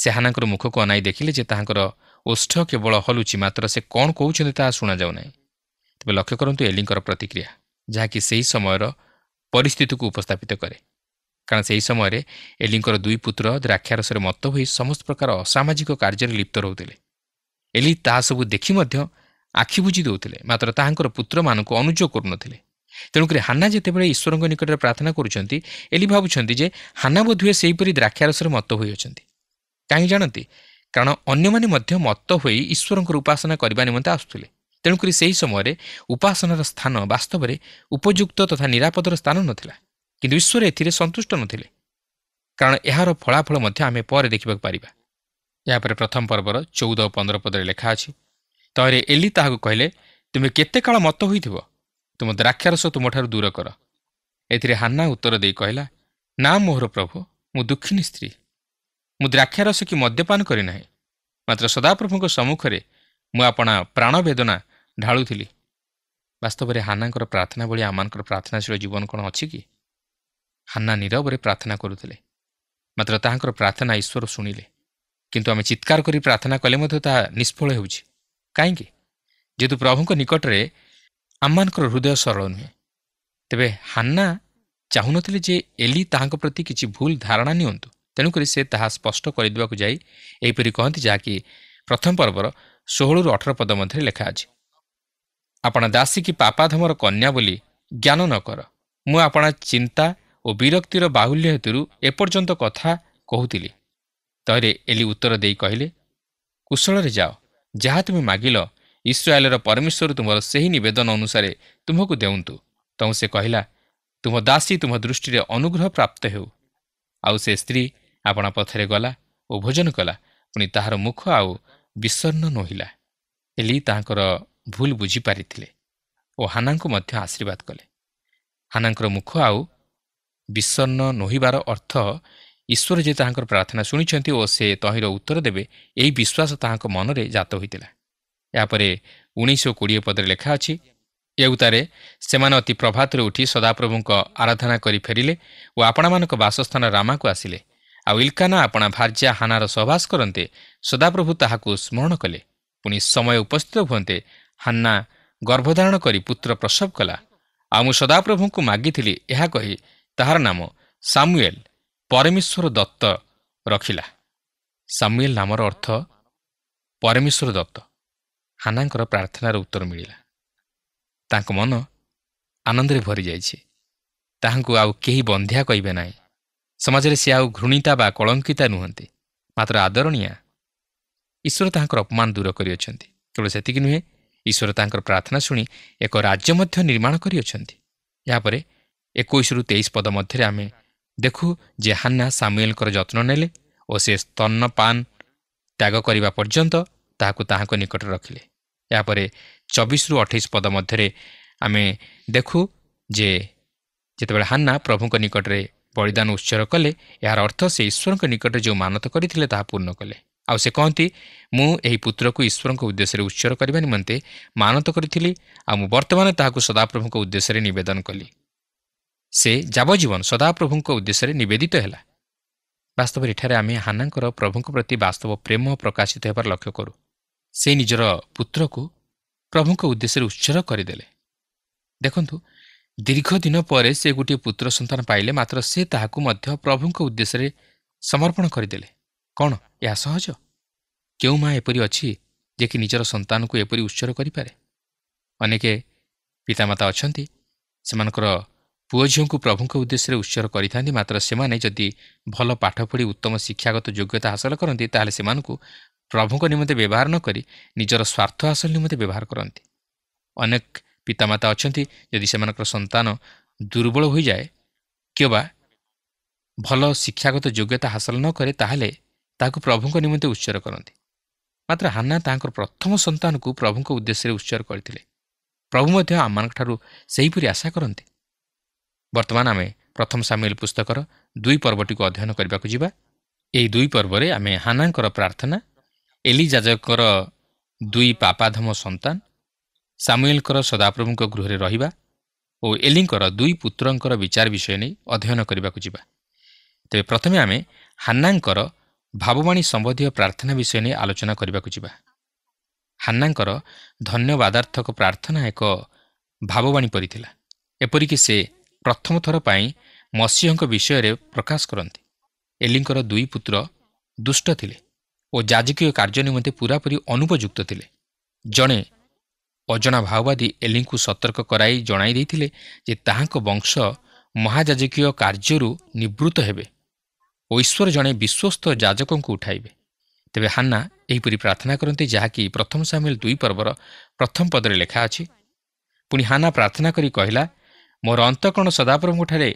ସେ ହାନ୍ନାଙ୍କର ମୁଖକୁ ଅନାଇ ଦେଖିଲେ ଯେ ତାହାଙ୍କର ଓଷ୍ଠ କେବଳ ହଲୁଛି, ମାତ୍ର ସେ କ'ଣ କହୁଛନ୍ତି ତାହା ଶୁଣାଯାଉ ନାହିଁ। ତେବେ ଲକ୍ଷ୍ୟ କରନ୍ତୁ ଏଲିଙ୍କର ପ୍ରତିକ୍ରିୟା, ଯାହାକି ସେହି ସମୟର ପରିସ୍ଥିତିକୁ ଉପସ୍ଥାପିତ କରେ। କାରଣ ସେହି ସମୟରେ ଏଲିଙ୍କର 2 ପୁତ୍ର ଦ୍ରାକ୍ଷାରସରେ ମତ୍ତ ହୋଇ ସମସ୍ତ ପ୍ରକାର ଅସାମାଜିକ କାର୍ଯ୍ୟରେ ଲିପ୍ତ ରହୁଥିଲେ। ଏଲି ତାହା ସବୁ ଦେଖି ମଧ୍ୟ ଆଖି ବୁଜି ଦେଉଥିଲେ, ମାତ୍ର ତାହାଙ୍କର ପୁତ୍ରମାନଙ୍କୁ ଅନୁଯୋଗ କରୁନଥିଲେ। ତେଣୁକରି ହାନ୍ନା ଯେତେବେଳେ ଈଶ୍ୱରଙ୍କ ନିକଟରେ ପ୍ରାର୍ଥନା କରୁଛନ୍ତି, ଏଲି ଭାବୁଛନ୍ତି ଯେ ହାନ୍ନା ବୋଧହୁଏ ସେହିପରି ଦ୍ରାକ୍ଷାରସରେ ମତ୍ତ ହୋଇଅଛନ୍ତି। କାହିଁକି ଜାଣନ୍ତି? କାରଣ ଅନ୍ୟମାନେ ମଧ୍ୟ ମତ୍ତ ହୋଇ ଈଶ୍ୱରଙ୍କର ଉପାସନା କରିବା ନିମନ୍ତେ ଆସୁଥିଲେ। ତେଣୁକରି ସେହି ସମୟରେ ଉପାସନାର ସ୍ଥାନ ବାସ୍ତବରେ ଉପଯୁକ୍ତ ତଥା ନିରାପଦର ସ୍ଥାନ ନଥିଲା। କିନ୍ତୁ ଈଶ୍ୱର ଏଥିରେ ସନ୍ତୁଷ୍ଟ ନଥିଲେ, କାରଣ ଏହାର ଫଳାଫଳ ମଧ୍ୟ ଆମେ ପରେ ଦେଖିବାକୁ ପାରିବା। ଏହାପରେ ପ୍ରଥମ ପର୍ବର 14 ଓ 15 ପଦରେ ଲେଖା ଅଛି, ତହିଁରେ ଏଲି ତାହାକୁ କହିଲେ, ତୁମେ କେତେ କାଳ ମତ୍ତ ହୋଇଥିବ? ତୁମ ଦ୍ରାକ୍ଷାରସ ତୁମଠାରୁ ଦୂର କର। ଏଥିରେ ହାନ୍ନା ଉତ୍ତର ଦେଇ କହିଲା, ନା ମୋହର ପ୍ରଭୁ, ମୁଁ ଦୁଃଖିନୀ ସ୍ତ୍ରୀ। ମୁଁ ଦ୍ରାକ୍ଷାରସ କି ମଦ୍ୟପାନ କରି ନାହିଁ, ମାତ୍ର ସଦାପ୍ରଭୁଙ୍କ ସମ୍ମୁଖରେ ମୁଁ ଆପଣା ପ୍ରାଣ ବେଦନା ଢାଳୁଥିଲି। ବାସ୍ତବରେ ହାନ୍ନାଙ୍କର ପ୍ରାର୍ଥନା ଭଳି ଆମମାନଙ୍କର ପ୍ରାର୍ଥନାଶୀଳ ଜୀବନ କ'ଣ ଅଛି କି? ହାନ୍ନା ନୀରବରେ ପ୍ରାର୍ଥନା କରୁଥିଲେ, ମାତ୍ର ତାହାଙ୍କର ପ୍ରାର୍ଥନା ଈଶ୍ୱର ଶୁଣିଲେ। କିନ୍ତୁ ଆମେ ଚିତ୍କାର କରି ପ୍ରାର୍ଥନା କଲେ ମଧ୍ୟ ତାହା ନିଷ୍ଫଳ ହେଉଛି। କାହିଁକି? ଯେହେତୁ ପ୍ରଭୁଙ୍କ ନିକଟରେ ଆମମାନଙ୍କର ହୃଦୟ ସରଳ ନୁହେଁ। ତେବେ ହାନ୍ନା ଚାହୁଁନଥିଲେ ଯେ ଏଲି ତାହାଙ୍କ ପ୍ରତି କିଛି ଭୁଲ ଧାରଣା ନିଅନ୍ତୁ। ତେଣୁକରି ସେ ତାହା ସ୍ପଷ୍ଟ କରିଦେବାକୁ ଯାଇ ଏହିପରି କହନ୍ତି, ଯାହାକି ପ୍ରଥମ ପର୍ବର 16ରୁ 18 ପଦ ମଧ୍ୟରେ ଲେଖା ଅଛି, ଆପଣା ଦାସୀ କି ପାପାଧମର କନ୍ୟା ବୋଲି ଜ୍ଞାନ ନ କର। ମୁଁ ଆପଣା ଚିନ୍ତା ଓ ବିରକ୍ତିର ବାହୁଲ୍ୟ ହେତୁରୁ ଏପର୍ଯ୍ୟନ୍ତ କଥା କହୁଥିଲି। ତହିଁରେ ଏଲି ଉତ୍ତର ଦେଇ କହିଲେ, କୁଶଳରେ ଯାଅ, ଯାହା ତୁମେ ମାଗିଲ ଇସ୍ରାଏଲର ପରମେଶ୍ୱର ତୁମର ସେହି ନିବେଦନ ଅନୁସାରେ ତୁମକୁ ଦେଉନ୍ତୁ। ତୁ ସେ କହିଲା, ତୁମ ଦାସୀ ତୁମ ଦୃଷ୍ଟିରେ ଅନୁଗ୍ରହ ପ୍ରାପ୍ତ ହେଉ। ଆଉ ସେ ସ୍ତ୍ରୀ ଆପଣା ପଥରେ ଗଲା ଓ ଭୋଜନ କଲା, ପୁଣି ତାହାର ମୁଖ ଆଉ ବିଷର୍ଣ୍ଣ ନୋହିଲା। ଏଲି ତାହାଙ୍କର ଭୁଲ ବୁଝିପାରିଥିଲେ ଓ ହାନ୍ନାଙ୍କୁ ମଧ୍ୟ ଆଶୀର୍ବାଦ କଲେ। ହାନ୍ନାଙ୍କର ମୁଖ ଆଉ ବିଷର୍ଣ୍ଣ ନୋହିବାର ଅର୍ଥ ଈଶ୍ୱର ଯେ ତାହାଙ୍କର ପ୍ରାର୍ଥନା ଶୁଣିଛନ୍ତି ଓ ସେ ତହିଁର ଉତ୍ତର ଦେବେ, ଏହି ବିଶ୍ୱାସ ତାହାଙ୍କ ମନରେ ଜାତ ହୋଇଥିଲା। ଏହାପରେ 19 ଓ 20 ପଦରେ ଲେଖା ଅଛି, ଏଉତାରେ ସେମାନେ ଅତି ପ୍ରଭାତରେ ଉଠି ସଦାପ୍ରଭୁଙ୍କ ଆରାଧନା କରି ଫେରିଲେ ଓ ଆପଣମାନଙ୍କ ବାସସ୍ଥାନ ରାମାକୁ ଆସିଲେ। ଆଉ ଇଲକାନା ଆପଣା ଭାର୍ଯ୍ୟା ହାନାର ସହବାସ କରନ୍ତେ ସଦାପ୍ରଭୁ ତାହାକୁ ସ୍ମରଣ କଲେ। ପୁଣି ସମୟ ଉପସ୍ଥିତ ହୁଅନ୍ତେ ହାନ୍ନା ଗର୍ଭଧାରଣ କରି ପୁତ୍ର ପ୍ରସବ କଲା। ଆଉ ମୁଁ ସଦାପ୍ରଭୁଙ୍କୁ ମାଗିଥିଲି ଏହା କହି ତାହାର ନାମ ସାମୁଏଲ ପରମେଶ୍ୱର ଦତ୍ତ ରଖିଲା। ସାମୁଏଲ ନାମର ଅର୍ଥ ପରମେଶ୍ୱର ଦତ୍ତ। ହାନ୍ନାଙ୍କର ପ୍ରାର୍ଥନାର ଉତ୍ତର ମିଳିଲା। ତାଙ୍କ ମନ ଆନନ୍ଦରେ ଭରିଯାଇଛି। ତାହାଙ୍କୁ ଆଉ କେହି ବନ୍ଧ୍ୟା କହିବେ ନାହିଁ। ସମାଜରେ ସେ ଆଉ ଘୃଣିତା ବା କଳଙ୍କିତା ନୁହନ୍ତି, ମାତ୍ର ଆଦରଣୀୟା। ଈଶ୍ୱର ତାହାଙ୍କର ଅପମାନ ଦୂର କରିଅଛନ୍ତି। କେବଳ ସେତିକି ନୁହେଁ, ଈଶ୍ୱର ତାଙ୍କର ପ୍ରାର୍ଥନା ଶୁଣି ଏକ ରାଜ୍ୟ ମଧ୍ୟ ନିର୍ମାଣ କରିଅଛନ୍ତି। ଏହାପରେ 21ରୁ 23 ପଦ ମଧ୍ୟରେ ଆମେ ଦେଖୁ ଯେ ହାନ୍ନା ସାମୁଏଲଙ୍କର ଯତ୍ନ ନେଲେ ଓ ସେ ସ୍ତନ୍ୟପାନ ତ୍ୟାଗ କରିବା ପର୍ଯ୍ୟନ୍ତ ତାହାକୁ ତାହାଙ୍କ ନିକଟରେ ରଖିଲେ। ଏହାପରେ 24ରୁ 28 ପଦ ମଧ୍ୟରେ ଆମେ ଦେଖୁ ଯେ ଯେତେବେଳେ ହାନ୍ନା ପ୍ରଭୁଙ୍କ ନିକଟରେ ବଳିଦାନ ଉତ୍ସର୍ଗ କଲେ, ଏହାର ଅର୍ଥ ସେ ଈଶ୍ୱରଙ୍କ ନିକଟରେ ଯେଉଁ ମାନତ କରିଥିଲେ ତାହା ପୂର୍ଣ୍ଣ କଲେ। ଆଉ ସେ କହନ୍ତି, ମୁଁ ଏହି ପୁତ୍ରକୁ ଈଶ୍ୱରଙ୍କ ଉଦ୍ଦେଶ୍ୟରେ ଉତ୍ସର୍ଗ କରିବା ନିମନ୍ତେ ମାନତ କରିଥିଲି, ଆଉ ମୁଁ ବର୍ତ୍ତମାନ ତାହାକୁ ସଦାପ୍ରଭୁଙ୍କ ଉଦ୍ଦେଶ୍ୟରେ ନିବେଦନ କଲି। ସେ ଯାବଜୀବନ ସଦାପ୍ରଭୁଙ୍କ ଉଦ୍ଦେଶ୍ୟରେ ନିବେଦିତ ହେଲା। ବାସ୍ତବରେ ଏଠାରେ ଆମେ ହାନ୍ନାଙ୍କର ପ୍ରଭୁଙ୍କ ପ୍ରତି ବାସ୍ତବ ପ୍ରେମ ପ୍ରକାଶିତ ହେବାର ଲକ୍ଷ୍ୟ କରୁ। ସେ ନିଜର ପୁତ୍ରକୁ ପ୍ରଭୁଙ୍କ ଉଦ୍ଦେଶ୍ୟରେ ଉତ୍ସର୍ଗ କରିଦେଲେ। ଦେଖନ୍ତୁ, ଦୀର୍ଘ ଦିନ ପରେ ସେ ଗୋଟିଏ ପୁତ୍ର ସନ୍ତାନ ପାଇଲେ, ମାତ୍ର ସେ ତାହାକୁ ମଧ୍ୟ ପ୍ରଭୁଙ୍କ ଉଦ୍ଦେଶ୍ୟରେ ସମର୍ପଣ କରିଦେଲେ। କ'ଣ ଏହା ସହଜ? କେଉଁ ମା' ଏପରି ଅଛି ଯେ କି ନିଜର ସନ୍ତାନକୁ ଏପରି ଉତ୍ସର୍ଗ କରିପାରେ? ଅନେକ ପିତାମାତା ଅଛନ୍ତି, ସେମାନଙ୍କର ପୁଅ ଝିଅଙ୍କୁ ପ୍ରଭୁଙ୍କ ଉଦ୍ଦେଶ୍ୟରେ ଉତ୍ସର୍ଗ କରିଥାନ୍ତି, ମାତ୍ର ସେମାନେ ଯଦି ଭଲ ପାଠ ପଢ଼ି ଉତ୍ତମ ଶିକ୍ଷାଗତ ଯୋଗ୍ୟତା ହାସଲ କରନ୍ତି, ତାହେଲେ ସେମାନଙ୍କୁ ପ୍ରଭୁଙ୍କ ନିମନ୍ତେ ବ୍ୟବହାର ନ କରି ନିଜର ସ୍ୱାର୍ଥ ହାସଲ ନିମନ୍ତେ ବ୍ୟବହାର କରନ୍ତି। ଅନେକ ପିତାମାତା ଅଛନ୍ତି, ଯଦି ସେମାନଙ୍କର ସନ୍ତାନ ଦୁର୍ବଳ ହୋଇଯାଏ କିମ୍ବା ଭଲ ଶିକ୍ଷାଗତ ଯୋଗ୍ୟତା ହାସଲ ନ କରେ, ତାହେଲେ ତାହାକୁ ପ୍ରଭୁଙ୍କ ନିମନ୍ତେ ଉତ୍ସର୍ଗ କରନ୍ତି। ମାତ୍ର ହାନ୍ନା ତାହାଙ୍କର ପ୍ରଥମ ସନ୍ତାନକୁ ପ୍ରଭୁଙ୍କ ଉଦ୍ଦେଶ୍ୟରେ ଉତ୍ସର୍ଗ କରିଥିଲେ। ପ୍ରଭୁ ମଧ୍ୟ ଆମମାନଙ୍କଠାରୁ ସେହିପରି ଆଶା କରନ୍ତି। ବର୍ତ୍ତମାନ ଆମେ ପ୍ରଥମ ସାମୁଏଲ ପୁସ୍ତକର 2 ପର୍ବଟିକୁ ଅଧ୍ୟୟନ କରିବାକୁ ଯିବା। ଏହି 2 ପର୍ବରେ ଆମେ ହାନ୍ନାଙ୍କର ପ୍ରାର୍ଥନା, ଏଲି ଯାଜକଙ୍କର 2 ପାପାଧମ ସନ୍ତାନ, ସାମୁଏଲଙ୍କର ସଦାପ୍ରଭୁଙ୍କ ଗୃହରେ ରହିବା ଓ ଏଲିଙ୍କର 2 ପୁତ୍ରଙ୍କର ବିଚାର ବିଷୟ ନେଇ ଅଧ୍ୟୟନ କରିବାକୁ ଯିବା। ତେବେ ପ୍ରଥମେ ଆମେ ହାନ୍ନାଙ୍କର ଭାବବାଣୀ ସମ୍ବନ୍ଧୀୟ ପ୍ରାର୍ଥନା ବିଷୟ ନେଇ ଆଲୋଚନା କରିବାକୁ ଯିବା। ହାନ୍ନାଙ୍କର ଧନ୍ୟବାଦାର୍ଥକ ପ୍ରାର୍ଥନା ଏକ ଭାବବାଣୀ ପରି ଥିଲା। ଏପରିକି ସେ ପ୍ରଥମ ଥର ପାଇଁ ମସିହଙ୍କ ବିଷୟରେ ପ୍ରକାଶ କରନ୍ତି। ଏଲିଙ୍କର 2 ପୁତ୍ର ଦୁଷ୍ଟ ଥିଲେ, ଓ ଯାଜକୀୟ କାର୍ଯ୍ୟ ନିମନ୍ତେ ପୂରାପୂରି ଅନୁପଯୁକ୍ତ ଥିଲେ। ଜଣେ ଅଜଣା ଭାଓବାଦୀ ଏଲିଙ୍କୁ ସତର୍କ କରାଇ ଜଣାଇ ଦେଇଥିଲେ ଯେ ତାହାଙ୍କ ବଂଶ ମହାଯାଜକୀୟ କାର୍ଯ୍ୟରୁ ନିବୃତ୍ତ ହେବେ ଓ ଈଶ୍ୱର ଜଣେ ବିଶ୍ୱସ୍ତ ଯାଜକଙ୍କୁ ଉଠାଇବେ। ତେବେ ହାନ୍ନା ଏହିପରି ପ୍ରାର୍ଥନା କରନ୍ତି, ଯାହାକି ପ୍ରଥମ ସାମୁଏଲ 2 ପର୍ବର ପ୍ରଥମ ପଦରେ ଲେଖା ଅଛି। ପୁଣି ହାନ୍ନା ପ୍ରାର୍ଥନା କରି କହିଲା, ମୋର ଅନ୍ତଃକରଣ ସଦାପ୍ରଭୁଙ୍କଠାରେ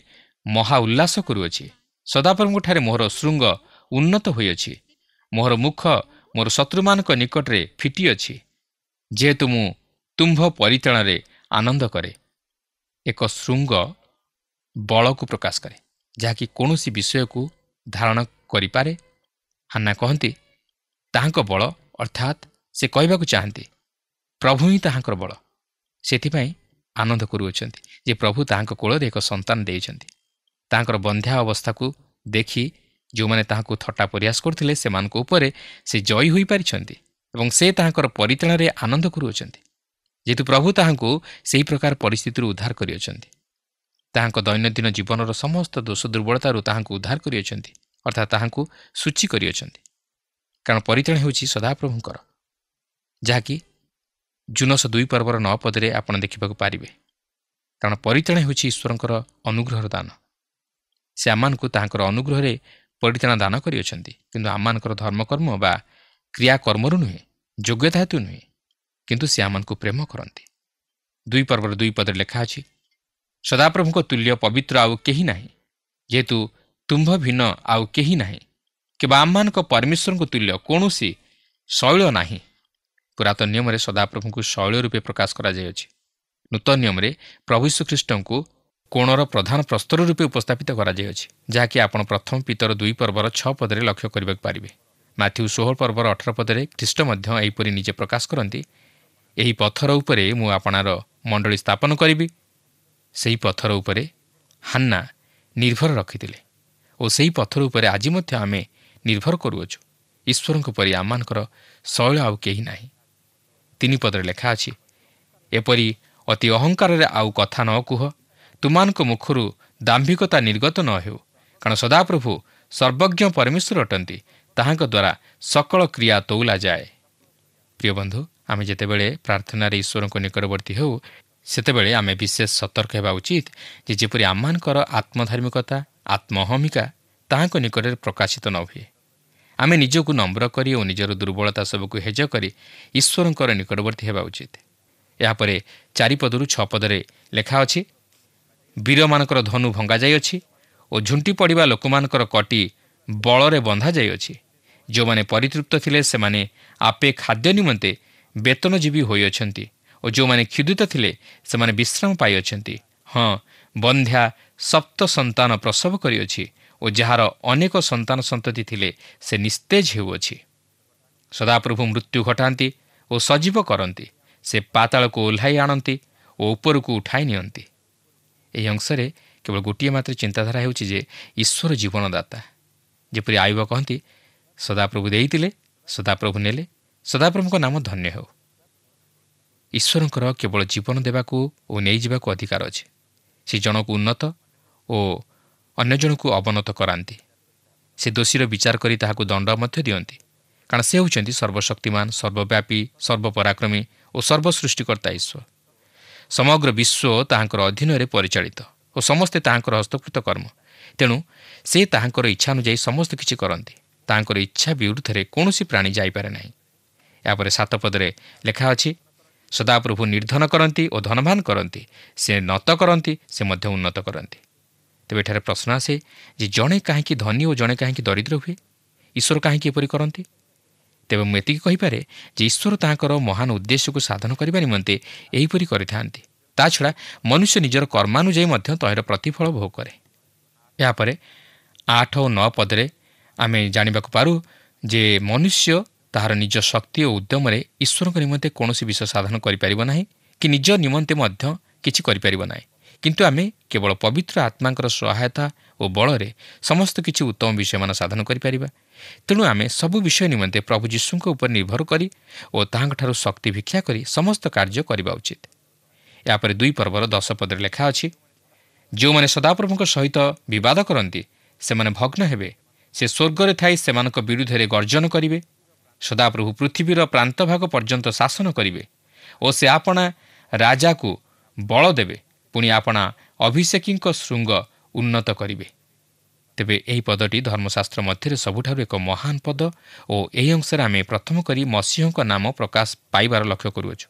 ମହା ଉଲ୍ଲାସ କରୁଅଛି। ସଦାପ୍ରଭୁଙ୍କଠାରେ ମୋହର ଶୃଙ୍ଗ ଉନ୍ନତ ହୋଇଅଛି। ମୋହର ମୁଖ ମୋର ଶତ୍ରୁମାନଙ୍କ ନିକଟରେ ଫିଟିଅଛି, ଯେହେତୁ ମୁଁ ତୁମ୍ଭ ପରିତାଣରେ ଆନନ୍ଦ କରେ। ଏକ ଶୃଙ୍ଗ ବଳକୁ ପ୍ରକାଶ କରେ, ଯାହାକି କୌଣସି ବିଷୟକୁ ଧାରଣ କରିପାରେ। ହାନ୍ନା କହନ୍ତି ତାହାଙ୍କ ବଳ, ଅର୍ଥାତ୍ ସେ କହିବାକୁ ଚାହାନ୍ତି ପ୍ରଭୁ ହିଁ ତାହାଙ୍କର ବଳ। ସେଥିପାଇଁ ଆନନ୍ଦ କରୁଅଛନ୍ତି ଯେ ପ୍ରଭୁ ତାହାଙ୍କ କୋଳରେ ଏକ ସନ୍ତାନ ଦେଇଛନ୍ତି। ତାହାଙ୍କର ବନ୍ଧ୍ୟା ଅବସ୍ଥାକୁ ଦେଖି ଯେଉଁମାନେ ତାହାଙ୍କୁ ଥଟ୍ଟା ପରିହାସ କରୁଥିଲେ, ସେମାନଙ୍କ ଉପରେ ସେ ଜୟୀ ହୋଇପାରିଛନ୍ତି ଏବଂ ସେ ତାହାଙ୍କର ପରିତାଣରେ ଆନନ୍ଦ କରୁଅଛନ୍ତି, ଯେହେତୁ ପ୍ରଭୁ ତାହାଙ୍କୁ ସେହି ପ୍ରକାର ପରିସ୍ଥିତିରୁ ଉଦ୍ଧାର କରିଅଛନ୍ତି। ତାହାଙ୍କ ଦୈନନ୍ଦିନ ଜୀବନର ସମସ୍ତ ଦୋଷ ଦୁର୍ବଳତାରୁ ତାହାଙ୍କୁ ଉଦ୍ଧାର କରିଅଛନ୍ତି, ଅର୍ଥାତ୍ ତାହାଙ୍କୁ ସୂଚୀ କରିଅଛନ୍ତି। କାରଣ ପରିତାଣ ହେଉଛି ସଦାପ୍ରଭୁଙ୍କର, ଯାହାକି ଜୁନସ 2 ପର୍ବର 9 ପଦରେ ଆପଣ ଦେଖିବାକୁ ପାରିବେ। କାରଣ ପରିତାଣ ହେଉଛି ଈଶ୍ୱରଙ୍କର ଅନୁଗ୍ରହର ଦାନ। ସେ ଆମମାନଙ୍କୁ ତାହାଙ୍କର ଅନୁଗ୍ରହରେ ପରିତାଣ ଦାନ କରିଅଛନ୍ତି, କିନ୍ତୁ ଆମମାନଙ୍କର ଧର୍ମକର୍ମ ବା କ୍ରିୟାକର୍ମରୁ ନୁହେଁ, ଯୋଗ୍ୟତା ହେତୁ ନୁହେଁ, କିନ୍ତୁ ସେ ଆମମାନଙ୍କୁ ପ୍ରେମ କରନ୍ତି। 2 ପର୍ବର 2 ପଦରେ ଲେଖା ଅଛି, ସଦାପ୍ରଭୁଙ୍କ ତୁଲ୍ୟ ପବିତ୍ର ଆଉ କେହି ନାହିଁ, ଯେହେତୁ ତୁମ୍ଭ ଭିନ୍ନ ଆଉ କେହି ନାହିଁ, କିମ୍ବା ଆମମାନଙ୍କ ପରମେଶ୍ୱରଙ୍କ ତୁଲ୍ୟ କୌଣସି ଶୈଳ ନାହିଁ। ପୁରାତନ ନିୟମରେ ସଦାପ୍ରଭୁଙ୍କୁ ଶୈଳ ରୂପେ ପ୍ରକାଶ କରାଯାଇଅଛି। ନୂତନ ନିୟମରେ ପ୍ରଭୁ ଯୀଶୁଖ୍ରୀଷ୍ଟଙ୍କୁ କୋଣର ପ୍ରଧାନ ପ୍ରସ୍ତର ରୂପେ ଉପସ୍ଥାପିତ କରାଯାଇଅଛି, ଯାହାକି ଆପଣ ପ୍ରଥମ ପିତର 2 ପର୍ବର 6 ପଦରେ ଲକ୍ଷ୍ୟ କରିବାକୁ ପାରିବେ। ମାଥ୍ୟୁ 16 ପର୍ବର 18 ପଦରେ ଖ୍ରୀଷ୍ଟ ମଧ୍ୟ ଏହିପରି ନିଜେ ପ୍ରକାଶ କରନ୍ତି, ଏହି ପଥର ଉପରେ ମୁଁ ଆପଣାର ମଣ୍ଡଳୀ ସ୍ଥାପନ କରିବି। ସେହି ପଥର ଉପରେ ହାନ୍ନା ନିର୍ଭର ରଖିଥିଲେ ଓ ସେହି ପଥର ଉପରେ ଆଜି ମଧ୍ୟ ଆମେ ନିର୍ଭର କରୁଅଛୁ। ଈଶ୍ୱରଙ୍କ ପରି ଆମମାନଙ୍କର ଶୈଳ ଆଉ କେହି ନାହିଁ। 3 ପଦରେ ଲେଖା ଅଛି, ଏପରି ଅତି ଅହଙ୍କାରରେ ଆଉ କଥା ନ କୁହ, ତୁମାନଙ୍କ ମୁଖରୁ ଦାମ୍ଭିକତା ନିର୍ଗତ ନ ହେଉ, କାରଣ ସଦାପ୍ରଭୁ ସର୍ବଜ୍ଞ ପରମେଶ୍ୱର ଅଟନ୍ତି, ତାହାଙ୍କ ଦ୍ୱାରା ସକଳ କ୍ରିୟା ତୋଉଲା ଯାଏ। ପ୍ରିୟ ବନ୍ଧୁ, ଆମେ ଯେତେବେଳେ ପ୍ରାର୍ଥନାରେ ଈଶ୍ୱରଙ୍କ ନିକଟବର୍ତ୍ତୀ ହେଉ, ସେତେବେଳେ ଆମେ ବିଶେଷ ସତର୍କ ହେବା ଉଚିତ ଯେ ଯେପରି ଆମମାନଙ୍କର ଆତ୍ମଧାର୍ମିକତା, ଆତ୍ମହମିକା ତାହାଙ୍କ ନିକଟରେ ପ୍ରକାଶିତ ନ ହୁଏ। ଆମେ ନିଜକୁ ନମ୍ର କରି ଓ ନିଜର ଦୁର୍ବଳତା ସବୁକୁ ହେଜ କରି ଈଶ୍ୱରଙ୍କର ନିକଟବର୍ତ୍ତୀ ହେବା ଉଚିତ। ଏହାପରେ 4 ପଦରୁ 6 ପଦରେ ଲେଖା ଅଛି, ବୀରମାନଙ୍କର ଧନୁ ଭଙ୍ଗାଯାଇଅଛି ଓ ଝୁଣ୍ଟି ପଡ଼ିବା ଲୋକମାନଙ୍କର କଟି ବଳରେ ବନ୍ଧାଯାଇଅଛି। ଯେଉଁମାନେ ପରିତୃପ୍ତ ଥିଲେ ସେମାନେ ଆପେ ଖାଦ୍ୟ ନିମନ୍ତେ ବେତନଜୀବୀ ହୋଇଅଛନ୍ତି ଓ ଯେଉଁମାନେ କ୍ଷୁଧିତ ଥିଲେ ସେମାନେ ବିଶ୍ରାମ ପାଇଅଛନ୍ତି। ହଁ, ବନ୍ଧ୍ୟା 7 ସନ୍ତାନ ପ୍ରସବ କରିଅଛି ଓ ଯାହାର ଅନେକ ସନ୍ତାନ ସନ୍ତତି ଥିଲେ ସେ ନିସ୍ତେଜ ହେଉଅଛି। ସଦାପ୍ରଭୁ ମୃତ୍ୟୁ ଘଟାନ୍ତି ଓ ସଜୀବ କରନ୍ତି, ସେ ପାତାଳକୁ ଓହ୍ଲାଇ ଆଣନ୍ତି ଓ ଉପରକୁ ଉଠାଇ ନିଅନ୍ତି। ଏହି ଅଂଶରେ କେବଳ ଗୋଟିଏ ମାତ୍ର ଚିନ୍ତାଧାରା ହେଉଛି ଯେ ଈଶ୍ୱର ଜୀବନଦାତା। ଯେପରି ଆୟୁବ କହନ୍ତି, ସଦାପ୍ରଭୁ ଦେଇଥିଲେ, ସଦାପ୍ରଭୁ ନେଲେ, ସଦାପ୍ରଭୁଙ୍କ ନାମ ଧନ୍ୟ ହେଉ। ଈଶ୍ୱରଙ୍କର କେବଳ ଜୀବନ ଦେବାକୁ ଓ ନେଇଯିବାକୁ ଅଧିକାର ଅଛି। ସେ ଜଣକୁ ଉନ୍ନତ ଓ ଅନ୍ୟ ଜଣକୁ ଅବନତ କରାନ୍ତି। ସେ ଦୋଷୀର ବିଚାର କରି ତାହାକୁ ଦଣ୍ଡ ମଧ୍ୟ ଦିଅନ୍ତି, କାରଣ ସେ ହେଉଛନ୍ତି ସର୍ବଶକ୍ତିମାନ, ସର୍ବବ୍ୟାପୀ, ସର୍ବପରାକ୍ରମୀ ଓ ସର୍ବସୃଷ୍ଟିକର୍ତ୍ତା ଈଶ୍ୱର। ସମଗ୍ର ବିଶ୍ୱ ତାହାଙ୍କର ଅଧୀନରେ ପରିଚାଳିତ ଓ ସମସ୍ତେ ତାହାଙ୍କର ହସ୍ତକୃତ କର୍ମ। ତେଣୁ ସେ ତାହାଙ୍କର ଇଚ୍ଛା ଅନୁଯାୟୀ ସମସ୍ତ କିଛି କରନ୍ତି। ତାହାଙ୍କର ଇଚ୍ଛା ବିରୁଦ୍ଧରେ କୌଣସି ପ୍ରାଣୀ ଯାଇପାରେ ନାହିଁ। ଏହାପରେ 7 ପଦରେ ଲେଖା ଅଛି, ସଦାପ୍ରଭୁ ନିର୍ଦ୍ଧନ କରନ୍ତି ଓ ଧନବାନ କରନ୍ତି, ସେ ନତ କରନ୍ତି, ସେ ମଧ୍ୟ ଉନ୍ନତ କରନ୍ତି। ତେବେ ଏଠାରେ ପ୍ରଶ୍ନ ଆସେ ଯେ ଜଣେ କାହିଁକି ଧନୀ ଓ ଜଣେ କାହିଁକି ଦରିଦ୍ର ହୁଏ? ଈଶ୍ୱର କାହିଁକି ଏପରି କରନ୍ତି? ତେବେ ମୁଁ ଏତିକି କହିପାରେ ଯେ ଈଶ୍ୱର ତାହାଙ୍କର ମହାନ ଉଦ୍ଦେଶ୍ୟକୁ ସାଧନ କରିବା ନିମନ୍ତେ ଏହିପରି କରିଥାନ୍ତି। ତା ଛଡ଼ା ମନୁଷ୍ୟ ନିଜର କର୍ମାନୁଯାୟୀ ମଧ୍ୟ ତହିଁର ପ୍ରତିଫଳ ଭୋଗ କରେ। ଏହାପରେ 8 ଓ 9 ପଦରେ ଆମେ ଜାଣିବାକୁ ପାରୁ ଯେ ମନୁଷ୍ୟ ତାହାର ନିଜ ଶକ୍ତି ଓ ଉଦ୍ୟମରେ ଈଶ୍ୱରଙ୍କ ନିମନ୍ତେ କୌଣସି ବିଷୟ ସାଧନ କରିପାରିବ ନାହିଁ କି ନିଜ ନିମନ୍ତେ ମଧ୍ୟ କିଛି କରିପାରିବ ନାହିଁ, କିନ୍ତୁ ଆମେ କେବଳ ପବିତ୍ର ଆତ୍ମାଙ୍କର ସହାୟତା ଓ ବଳରେ ସମସ୍ତ କିଛି ଉତ୍ତମ ବିଷୟମାନ ସାଧନ କରିପାରିବା। ତେଣୁ ଆମେ ସବୁ ବିଷୟ ନିମନ୍ତେ ପ୍ରଭୁ ଯୀଶୁଙ୍କ ଉପରେ ନିର୍ଭର କରି ଓ ତାହାଙ୍କଠାରୁ ଶକ୍ତି ଭିକ୍ଷା କରି ସମସ୍ତ କାର୍ଯ୍ୟ କରିବା ଉଚିତ। ଏହାପରେ 2 ପର୍ବର 10 ପଦରେ ଲେଖା ଅଛି, ଯେଉଁମାନେ ସଦାପ୍ରଭୁଙ୍କ ସହିତ ବିବାଦ କରନ୍ତି ସେମାନେ ଭଗ୍ନ ହେବେ, ସେ ସ୍ୱର୍ଗରେ ଥାଇ ସେମାନଙ୍କ ବିରୁଦ୍ଧରେ ଗର୍ଜନ କରିବେ ସଦାପ୍ରଭୁ ପୃଥିବୀର ପ୍ରାନ୍ତ ଭାଗ ପର୍ଯ୍ୟନ୍ତ ଶାସନ କରିବେ ଓ ସେ ଆପଣା ରାଜାକୁ ବଳ ଦେବେ, ପୁଣି ଆପଣା ଅଭିଷେକୀଙ୍କ ଶୃଙ୍ଗ ଉନ୍ନତ କରିବେ। ତେବେ ଏହି ପଦଟି ଧର୍ମଶାସ୍ତ୍ର ମଧ୍ୟରେ ସବୁଠାରୁ ଏକ ମହାନ ପଦ ଓ ଏହି ଅଂଶରେ ଆମେ ପ୍ରଥମ କରି ମସିହଙ୍କ ନାମ ପ୍ରକାଶ ପାଇବାର ଲକ୍ଷ୍ୟ କରୁଅଛୁ।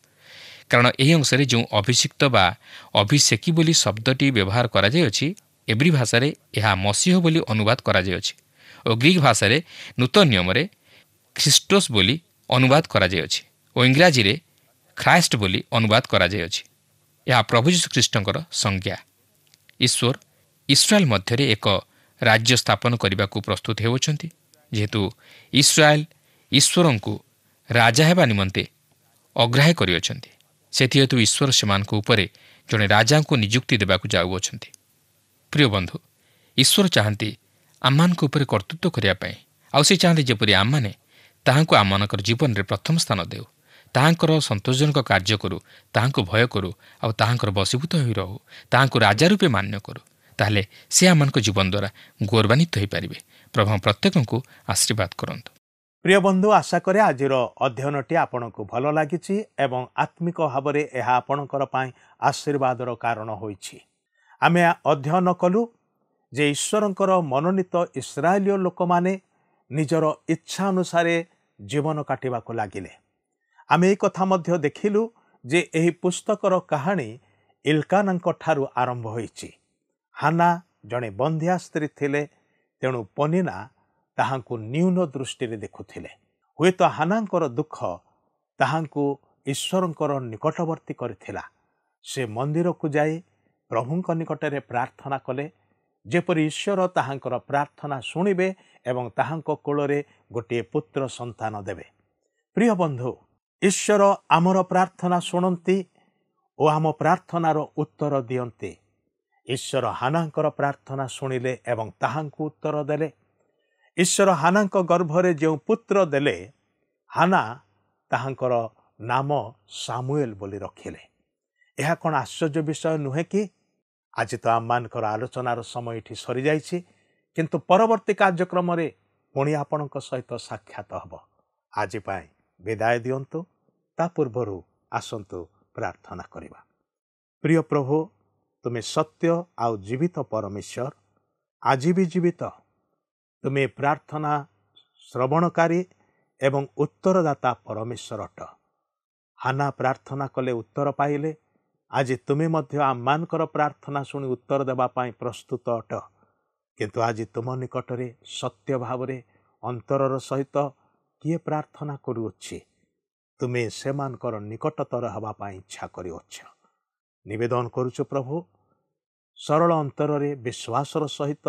କାରଣ ଏହି ଅଂଶରେ ଯେଉଁ ଅଭିଷିକ୍ତ ବା ଅଭିଷେକୀ ବୋଲି ଶବ୍ଦଟି ବ୍ୟବହାର କରାଯାଇଅଛି, ଏବ୍ରି ଭାଷାରେ ଏହା ମସିହ ବୋଲି ଅନୁବାଦ କରାଯାଇଅଛି ଓ ଗ୍ରୀକ୍ ଭାଷାରେ ନୂତନ ନିୟମରେ ଖ୍ରୀଷ୍ଟୋସ୍ ବୋଲି ଅନୁବାଦ କରାଯାଇଅଛି ଓ ଇଂରାଜୀରେ ଖ୍ରାଇଷ୍ଟ ବୋଲି ଅନୁବାଦ କରାଯାଇଅଛି। ଏହା ପ୍ରଭୁ ଯୀଶୁଖ୍ରୀଷ୍ଟଙ୍କର ସଂଜ୍ଞା। ଈଶ୍ୱର ଇସ୍ରାଏଲ ମଧ୍ୟରେ ଏକ ରାଜ୍ୟ ସ୍ଥାପନ କରିବାକୁ ପ୍ରସ୍ତୁତ ହେଉଅଛନ୍ତି। ଯେହେତୁ ଇସ୍ରାଏଲ ଈଶ୍ୱରଙ୍କୁ ରାଜା ହେବା ନିମନ୍ତେ ଅଗ୍ରାହ୍ୟ କରିଅଛନ୍ତି, ସେଥିହେତୁ ଈଶ୍ୱର ସେମାନଙ୍କ ଉପରେ ଜଣେ ରାଜାଙ୍କୁ ନିଯୁକ୍ତି ଦେବାକୁ ଯାଉଅଛନ୍ତି। ପ୍ରିୟ ବନ୍ଧୁ, ଈଶ୍ୱର ଚାହାନ୍ତି ଆମମାନଙ୍କ ଉପରେ କର୍ତ୍ତୃତ୍ୱ କରିବା ପାଇଁ, ଆଉ ସେ ଚାହାନ୍ତି ଯେପରି ଆମମାନେ ତାହାଙ୍କୁ ଆମମାନଙ୍କର ଜୀବନରେ ପ୍ରଥମ ସ୍ଥାନ ଦେଉ, ତାହାଙ୍କର ସନ୍ତୋଷଜନକ କାର୍ଯ୍ୟ କରୁ, ତାହାଙ୍କୁ ଭୟ କରୁ ଆଉ ତାହାଙ୍କର ବଶୀଭୂତ ହୋଇ ରହୁ, ତାହାଙ୍କୁ ରାଜା ରୂପେ ମାନ୍ୟ କରୁ, ତାହେଲେ ସେ ଆମମାନଙ୍କ ଜୀବନ ଦ୍ୱାରା ଗୌରବାନ୍ୱିତ ହୋଇପାରିବେ। ପ୍ରଭୁ ପ୍ରତ୍ୟେକଙ୍କୁ ଆଶୀର୍ବାଦ କରନ୍ତୁ। ପ୍ରିୟ ବନ୍ଧୁ, ଆଶା କରେ ଆଜିର ଅଧ୍ୟୟନଟି ଆପଣଙ୍କୁ ଭଲ ଲାଗିଛି ଏବଂ ଆତ୍ମିକ ଭାବରେ ଏହା ଆପଣଙ୍କର ପାଇଁ ଆଶୀର୍ବାଦର କାରଣ ହୋଇଛି। ଆମେ ଅଧ୍ୟୟନ କଲୁ ଯେ ଈଶ୍ୱରଙ୍କର ମନୋନୀତ ଇସ୍ରାଏଲୀୟ ଲୋକମାନେ ନିଜର ଇଚ୍ଛା ଅନୁସାରେ ଜୀବନ କାଟିବାକୁ ଲାଗିଲେ। ଆମେ ଏହି କଥା ମଧ୍ୟ ଦେଖିଲୁ ଯେ ଏହି ପୁସ୍ତକର କାହାଣୀ ଇଲକାନାଙ୍କ ଠାରୁ ଆରମ୍ଭ ହୋଇଛି। ହାନା ଜଣେ ବନ୍ଧ୍ୟା ସ୍ତ୍ରୀ ଥିଲେ, ତେଣୁ ପନିନା ତାହାଙ୍କୁ ନ୍ୟୁନ ଦୃଷ୍ଟିରେ ଦେଖୁଥିଲେ। ହୁଏତ ହାନାଙ୍କର ଦୁଃଖ ତାହାଙ୍କୁ ଈଶ୍ୱରଙ୍କର ନିକଟବର୍ତ୍ତୀ କରିଥିଲା। ସେ ମନ୍ଦିରକୁ ଯାଇ ପ୍ରଭୁଙ୍କ ନିକଟରେ ପ୍ରାର୍ଥନା କଲେ, ଯେପରି ଈଶ୍ୱର ତାହାଙ୍କର ପ୍ରାର୍ଥନା ଶୁଣିବେ ଏବଂ ତାହାଙ୍କ କୋଳରେ ଗୋଟିଏ ପୁତ୍ର ସନ୍ତାନ ଦେବେ। ପ୍ରିୟ ବନ୍ଧୁ, ଈଶ୍ୱର ଆମର ପ୍ରାର୍ଥନା ଶୁଣନ୍ତି ଓ ଆମ ପ୍ରାର୍ଥନାର ଉତ୍ତର ଦିଅନ୍ତି। ଈଶ୍ୱର ହାନାଙ୍କର ପ୍ରାର୍ଥନା ଶୁଣିଲେ ଏବଂ ତାହାଙ୍କୁ ଉତ୍ତର ଦେଲେ। ଈଶ୍ୱର ହାନାଙ୍କ ଗର୍ଭରେ ଯେଉଁ ପୁତ୍ର ଦେଲେ, ହାନା ତାହାଙ୍କର ନାମ ସାମୁଏଲ ବୋଲି ରଖିଲେ। ଏହା କ'ଣ ଆଶ୍ଚର୍ଯ୍ୟ ବିଷୟ ନୁହେଁ କି? ଆଜି ତ ଆମମାନଙ୍କର ଆଲୋଚନାର ସମୟ ଏଠି ସରିଯାଇଛି, କିନ୍ତୁ ପରବର୍ତ୍ତୀ କାର୍ଯ୍ୟକ୍ରମରେ ପୁଣି ଆପଣଙ୍କ ସହିତ ସାକ୍ଷାତ ହେବ। ଆଜି ପାଇଁ ବିଦାୟ ଦିଅନ୍ତୁ। ତା ପୂର୍ବରୁ ଆସନ୍ତୁ ପ୍ରାର୍ଥନା କରିବା। ପ୍ରିୟ ପ୍ରଭୁ, ତୁମେ ସତ୍ୟ ଆଉ ଜୀବିତ ପରମେଶ୍ୱର, ଆଜି ବି ଜୀବିତ। ତୁମେ ପ୍ରାର୍ଥନା ଶ୍ରବଣକାରୀ ଏବଂ ଉତ୍ତରଦାତା ପରମେଶ୍ୱର ଅଟ। ହାନା ପ୍ରାର୍ଥନା କଲେ, ଉତ୍ତର ପାଇଲେ। ଆଜି ତୁମେ ମଧ୍ୟ ଆମମାନଙ୍କର ପ୍ରାର୍ଥନା ଶୁଣି ଉତ୍ତର ଦେବା ପାଇଁ ପ୍ରସ୍ତୁତ ଅଟ। କିନ୍ତୁ ଆଜି ତୁମ ନିକଟରେ ସତ୍ୟ ଭାବରେ ଅନ୍ତରର ସହିତ କିଏ ପ୍ରାର୍ଥନା କରୁଅଛି, ତୁମେ ସେମାନଙ୍କର ନିକଟତର ହେବା ପାଇଁ ଇଚ୍ଛା କରିଅଛ। ନିବେଦନ କରୁଛୁ ପ୍ରଭୁ, ସରଳ ଅନ୍ତରରେ ବିଶ୍ୱାସର ସହିତ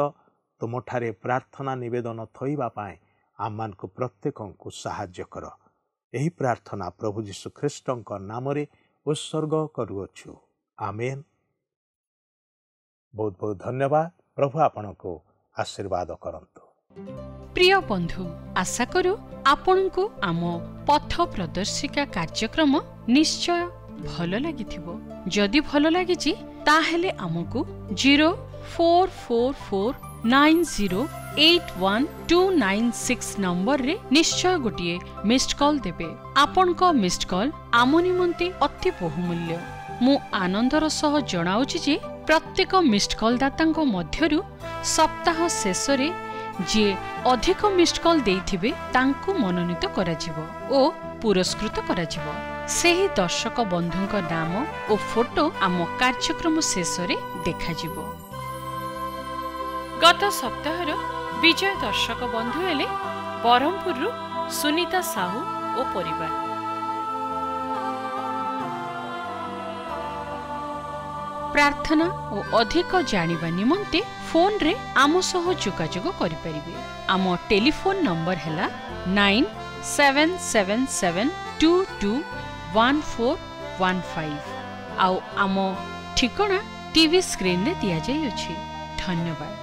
ତୁମଠାରେ ପ୍ରାର୍ଥନା ନିବେଦନ ଥୋଇବା ପାଇଁ ଆମମାନଙ୍କୁ ପ୍ରତ୍ୟେକଙ୍କୁ ସାହାଯ୍ୟ କର। ଏହି ପ୍ରାର୍ଥନା ପ୍ରଭୁ ଯୀଶୁଖ୍ରୀଷ୍ଟଙ୍କ ନାମରେ ଉତ୍ସର୍ଗ କରୁଅଛୁ। ଆମେନ୍। ବହୁତ ବହୁତ ଧନ୍ୟବାଦ। ପ୍ରଭୁ ଆପଣଙ୍କୁ ଆଶୀର୍ବାଦ କରନ୍ତୁ। ପ୍ରିୟ ବନ୍ଧୁ, ଆଶା କରୁ ଆପଣଙ୍କୁ ଆମ ପଥ ପ୍ରଦର୍ଶିକା କାର୍ଯ୍ୟକ୍ରମ ନିଶ୍ଚୟ ଭଲ ଲାଗିଥିବ। ଯଦି ଭଲ ଲାଗିଛି ତାହେଲେ ଆମକୁ 044490812996 ନମ୍ବରରେ ନିଶ୍ଚୟ ଗୋଟିଏ ମିସ୍ଡ କଲ୍ ଦେବେ। ଆପଣଙ୍କ ମିସ୍ଡ କଲ୍ ଆମ ନିମନ୍ତେ ଅତି ବହୁମୂଲ୍ୟ। ମୁଁ ଆନନ୍ଦର ସହ ଜଣାଉଛି ଯେ ପ୍ରତ୍ୟେକ ମିସ୍ଡ କଲ୍ ଦାତାଙ୍କ ମଧ୍ୟରୁ ସପ୍ତାହ ଶେଷରେ ଯିଏ ଅଧିକ ମିସ୍ଡ କଲ୍ ଦେଇଥିବେ ତାଙ୍କୁ ମନୋନୀତ କରାଯିବ ଓ ପୁରସ୍କୃତ କରାଯିବ। ସେହି ଦର୍ଶକ ବନ୍ଧୁଙ୍କ ନାମ ଓ ଫଟୋ ଆମ କାର୍ଯ୍ୟକ୍ରମ ଶେଷରେ ଦେଖାଯିବ। ଗତ ସପ୍ତାହର ବିଜୟ ଦର୍ଶକ ବନ୍ଧୁ ହେଲେ ବରହମପୁରରୁ ସୁନିତା ସାହୁ ଓ ପରିବାର। ପ୍ରାର୍ଥନା ଓ ଅଧିକ ଜାଣିବା ନିମନ୍ତେ ଫୋନରେ ଆମ ସହ ଯୋଗାଯୋଗ କରିପାରିବେ। ଆମ ଟେଲିଫୋନ ନମ୍ବର ହେଲା 9777221415 ଆଉ ଆମ ଠିକଣା ଟିଭି ସ୍କ୍ରିନରେ ଦିଆଯାଇଅଛି। ଧନ୍ୟବାଦ।